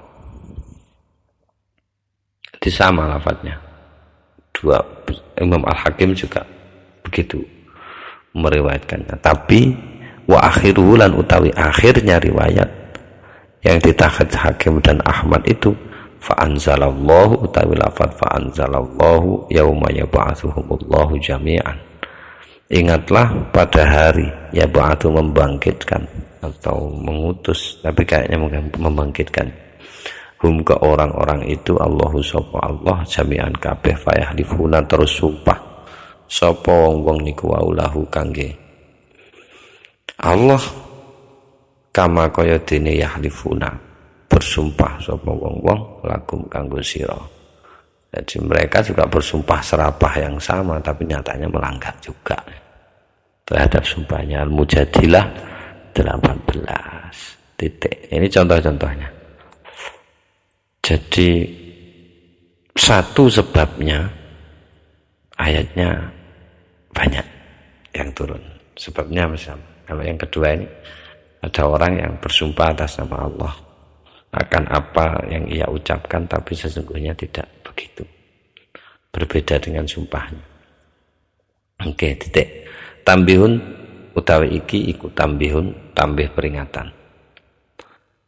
Speaker 1: Di sama lafaznya. Dua Imam Al-Hakim juga begitu meriwayatkannya. Tapi wa akhiruhu lan utawi akhirnya riwayat yang ditakhad Hakim dan Ahmad itu fa anzalallahu utawi lafaz fa anzalallahu yauma yab'atsuhumullahu jami'an. Ingatlah pada hari yab'atsu membangkitkan atau mengutus, tapi kayaknya membangkitkan hum ke orang-orang itu Allahu sapa Allah jami'an kabeh fayahlifuna terus sumpah sapa wong-wong niku lahu kangge Allah kama kaya dene yahlifuna bersumpah sapa wong-wong lakum kanggo sira. Jadi mereka juga bersumpah serapah yang sama, tapi nyatanya melanggar juga terhadap sumpahnya. Al-Mujadilah 18 titik. Ini contoh-contohnya. Jadi satu sebabnya ayatnya banyak yang turun. Sebabnya misalnya, kalau yang kedua ini ada orang yang bersumpah atas nama Allah akan apa yang ia ucapkan, tapi sesungguhnya tidak begitu, berbeda dengan sumpahnya. Oke, titik. Tambihun utawi iki iku tambihun, tambih peringatan.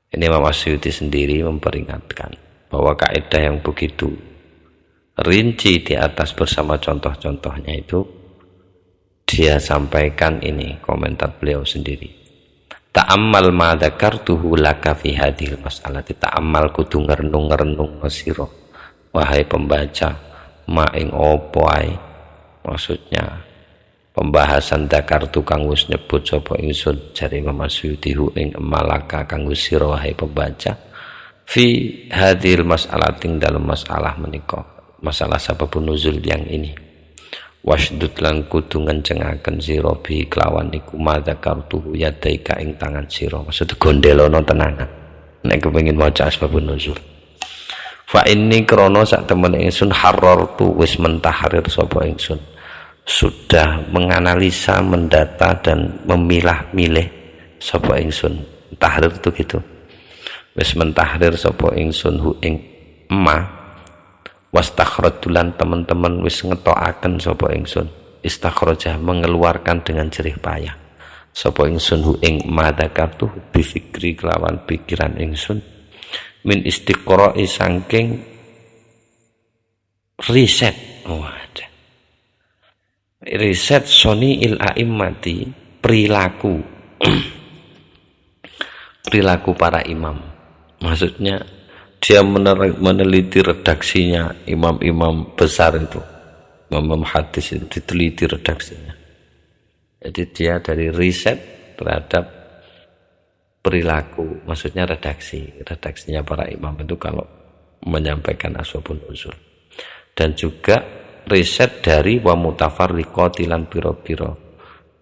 Speaker 1: Ini Imam Asy'uti sendiri memperingatkan bahwa kaidah yang begitu rinci di atas bersama contoh-contohnya itu dia sampaikan ini komentar beliau sendiri. ta'ammal ma dzakartuhu laka fi hadhil mas'alati. Ta'ammal kudu ngerenung-ngerenung sira wahai pembaca ma ing apa ae, maksudnya pembahasan dzakartu kang wis nyebut sapa ingsun jare Imam Asyuti ing malaka kang wis sira wahai pembaca fi hadhil mas'alati dalam masalah menika, masalah sababun nuzul yang ini. Wasdud lan kudu ngencengaken sira bi kelawan iku madzakartu yadaika ing tangan sira, maksud gondelono tenanan nek kepengin maca asbabun nuzul. Fa inni krana sak temen ingsun harartu wis mentahrir sapa ingsun, sudah menganalisa, mendata dan memilah-milih sapa ingsun. Tahrir itu gitu, wis mentahrir sapa ingsun hu ing ma wastakhrajtulan teman-teman wis ngetokaken sapa ingsun, istakhrajah mengeluarkan dengan jerih payah sapa ingsun hu ing madzakartu bi fikri kelawan pikiran ingsun min istiqra'i saking riset. Riset soni'il a'immati, perilaku perilaku para imam, maksudnya dia meneliti redaksinya imam-imam besar itu, imam hadis itu diteliti redaksinya. Jadi dia dari riset terhadap perilaku, maksudnya redaksinya para imam itu kalau menyampaikan asbabun nuzul. Dan juga riset dari wa mutafarriqati lan pira-pira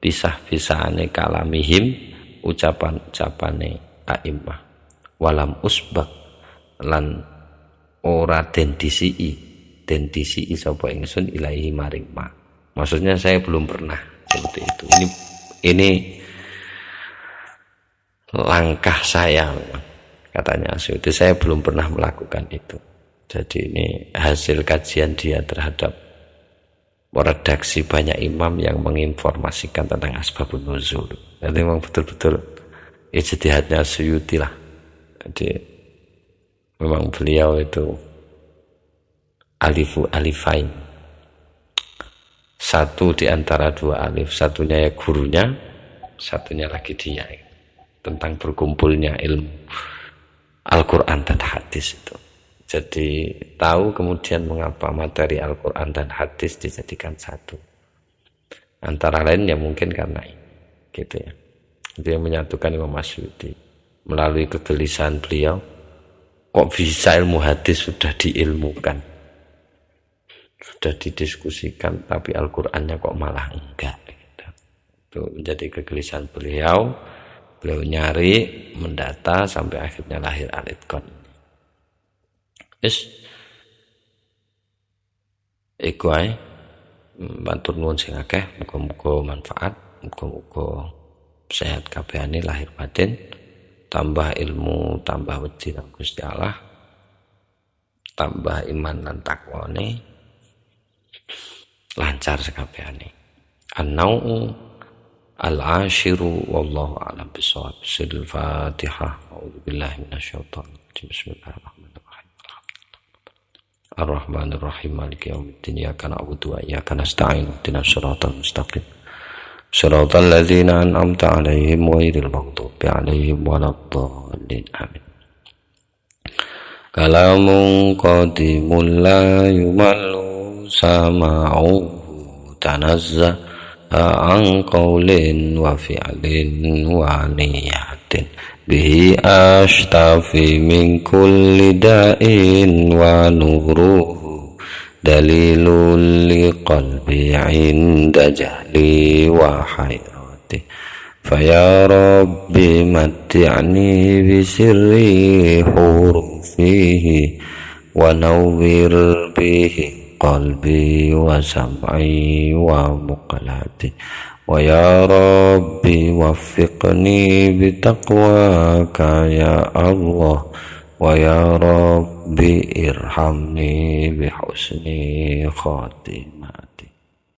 Speaker 1: pisah-pisahane kalamihim, ucapan-ucapane a'immah, walam usbak lan ora den disii sapa ingsun ilahi maring ma. Maksudnya saya belum pernah seperti itu. Ini langkah saya, katanya Asyuti, saya belum pernah melakukan itu. Jadi ini hasil kajian dia terhadap redaksi banyak imam yang menginformasikan tentang asbabun nuzul. Jadi memang betul-betul ijtihadnya Asyuti lah. Jadi memang beliau itu alifain, satu di antara dua alif, satunya ya gurunya, satunya lagi dia, tentang berkumpulnya ilmu Al-Quran dan hadis itu. Jadi tahu kemudian mengapa materi Al-Quran dan hadis dijadikan satu, antara lain ya mungkin karena ini gitu ya. Dia menyatukan Imam Asyuti melalui kegelisahan beliau, kok bisa ilmu hadis sudah diilmukan, sudah didiskusikan, tapi Al-Qur'annya kok malah enggak gitu. Itu menjadi kegelisahan beliau nyari, mendata sampai akhirnya lahir Al-Itqan. Iku ae, matur nuwun sing akeh, muga-muga manfaat, muga-muga sehat kabehane lahir batin, tambah ilmu, tambah wedi nang Gusti Allah, tambah iman lan takwane, lancar sekabehane. An-nau'u al-ashiru wallahu a'lam bissawab. Al-Fatihah. A'udzubillahi minasyaitonir rajim. Bismillahirrahmanirrahim. Ar-Rahmanir-Rahim. Maliki yaumiddin. Iyyaka na'budu wa iyyaka nasta'in. Ihdinas siratal mustaqim. Shiratal ladzina an'amta 'alaihim ghairil maghdubi 'alaihim waladdallin. Amin. Kalamun qadimun la yumallu sama'uhu tanazzaha an qawlin wa fi'lin wa niyatin bihi ashtafi min kulli da'in wa nuruhu dalilul liqalbi 'inda jahli wa hayrati faya rabbi matti'ni bisirri hurufihi wa nawwir bihi qalbi wa sam'i wa muqalati wa ya rabbi waffiqni bitaqwaka ya Allah wa ya rabbi irhamni bihusni khatimati.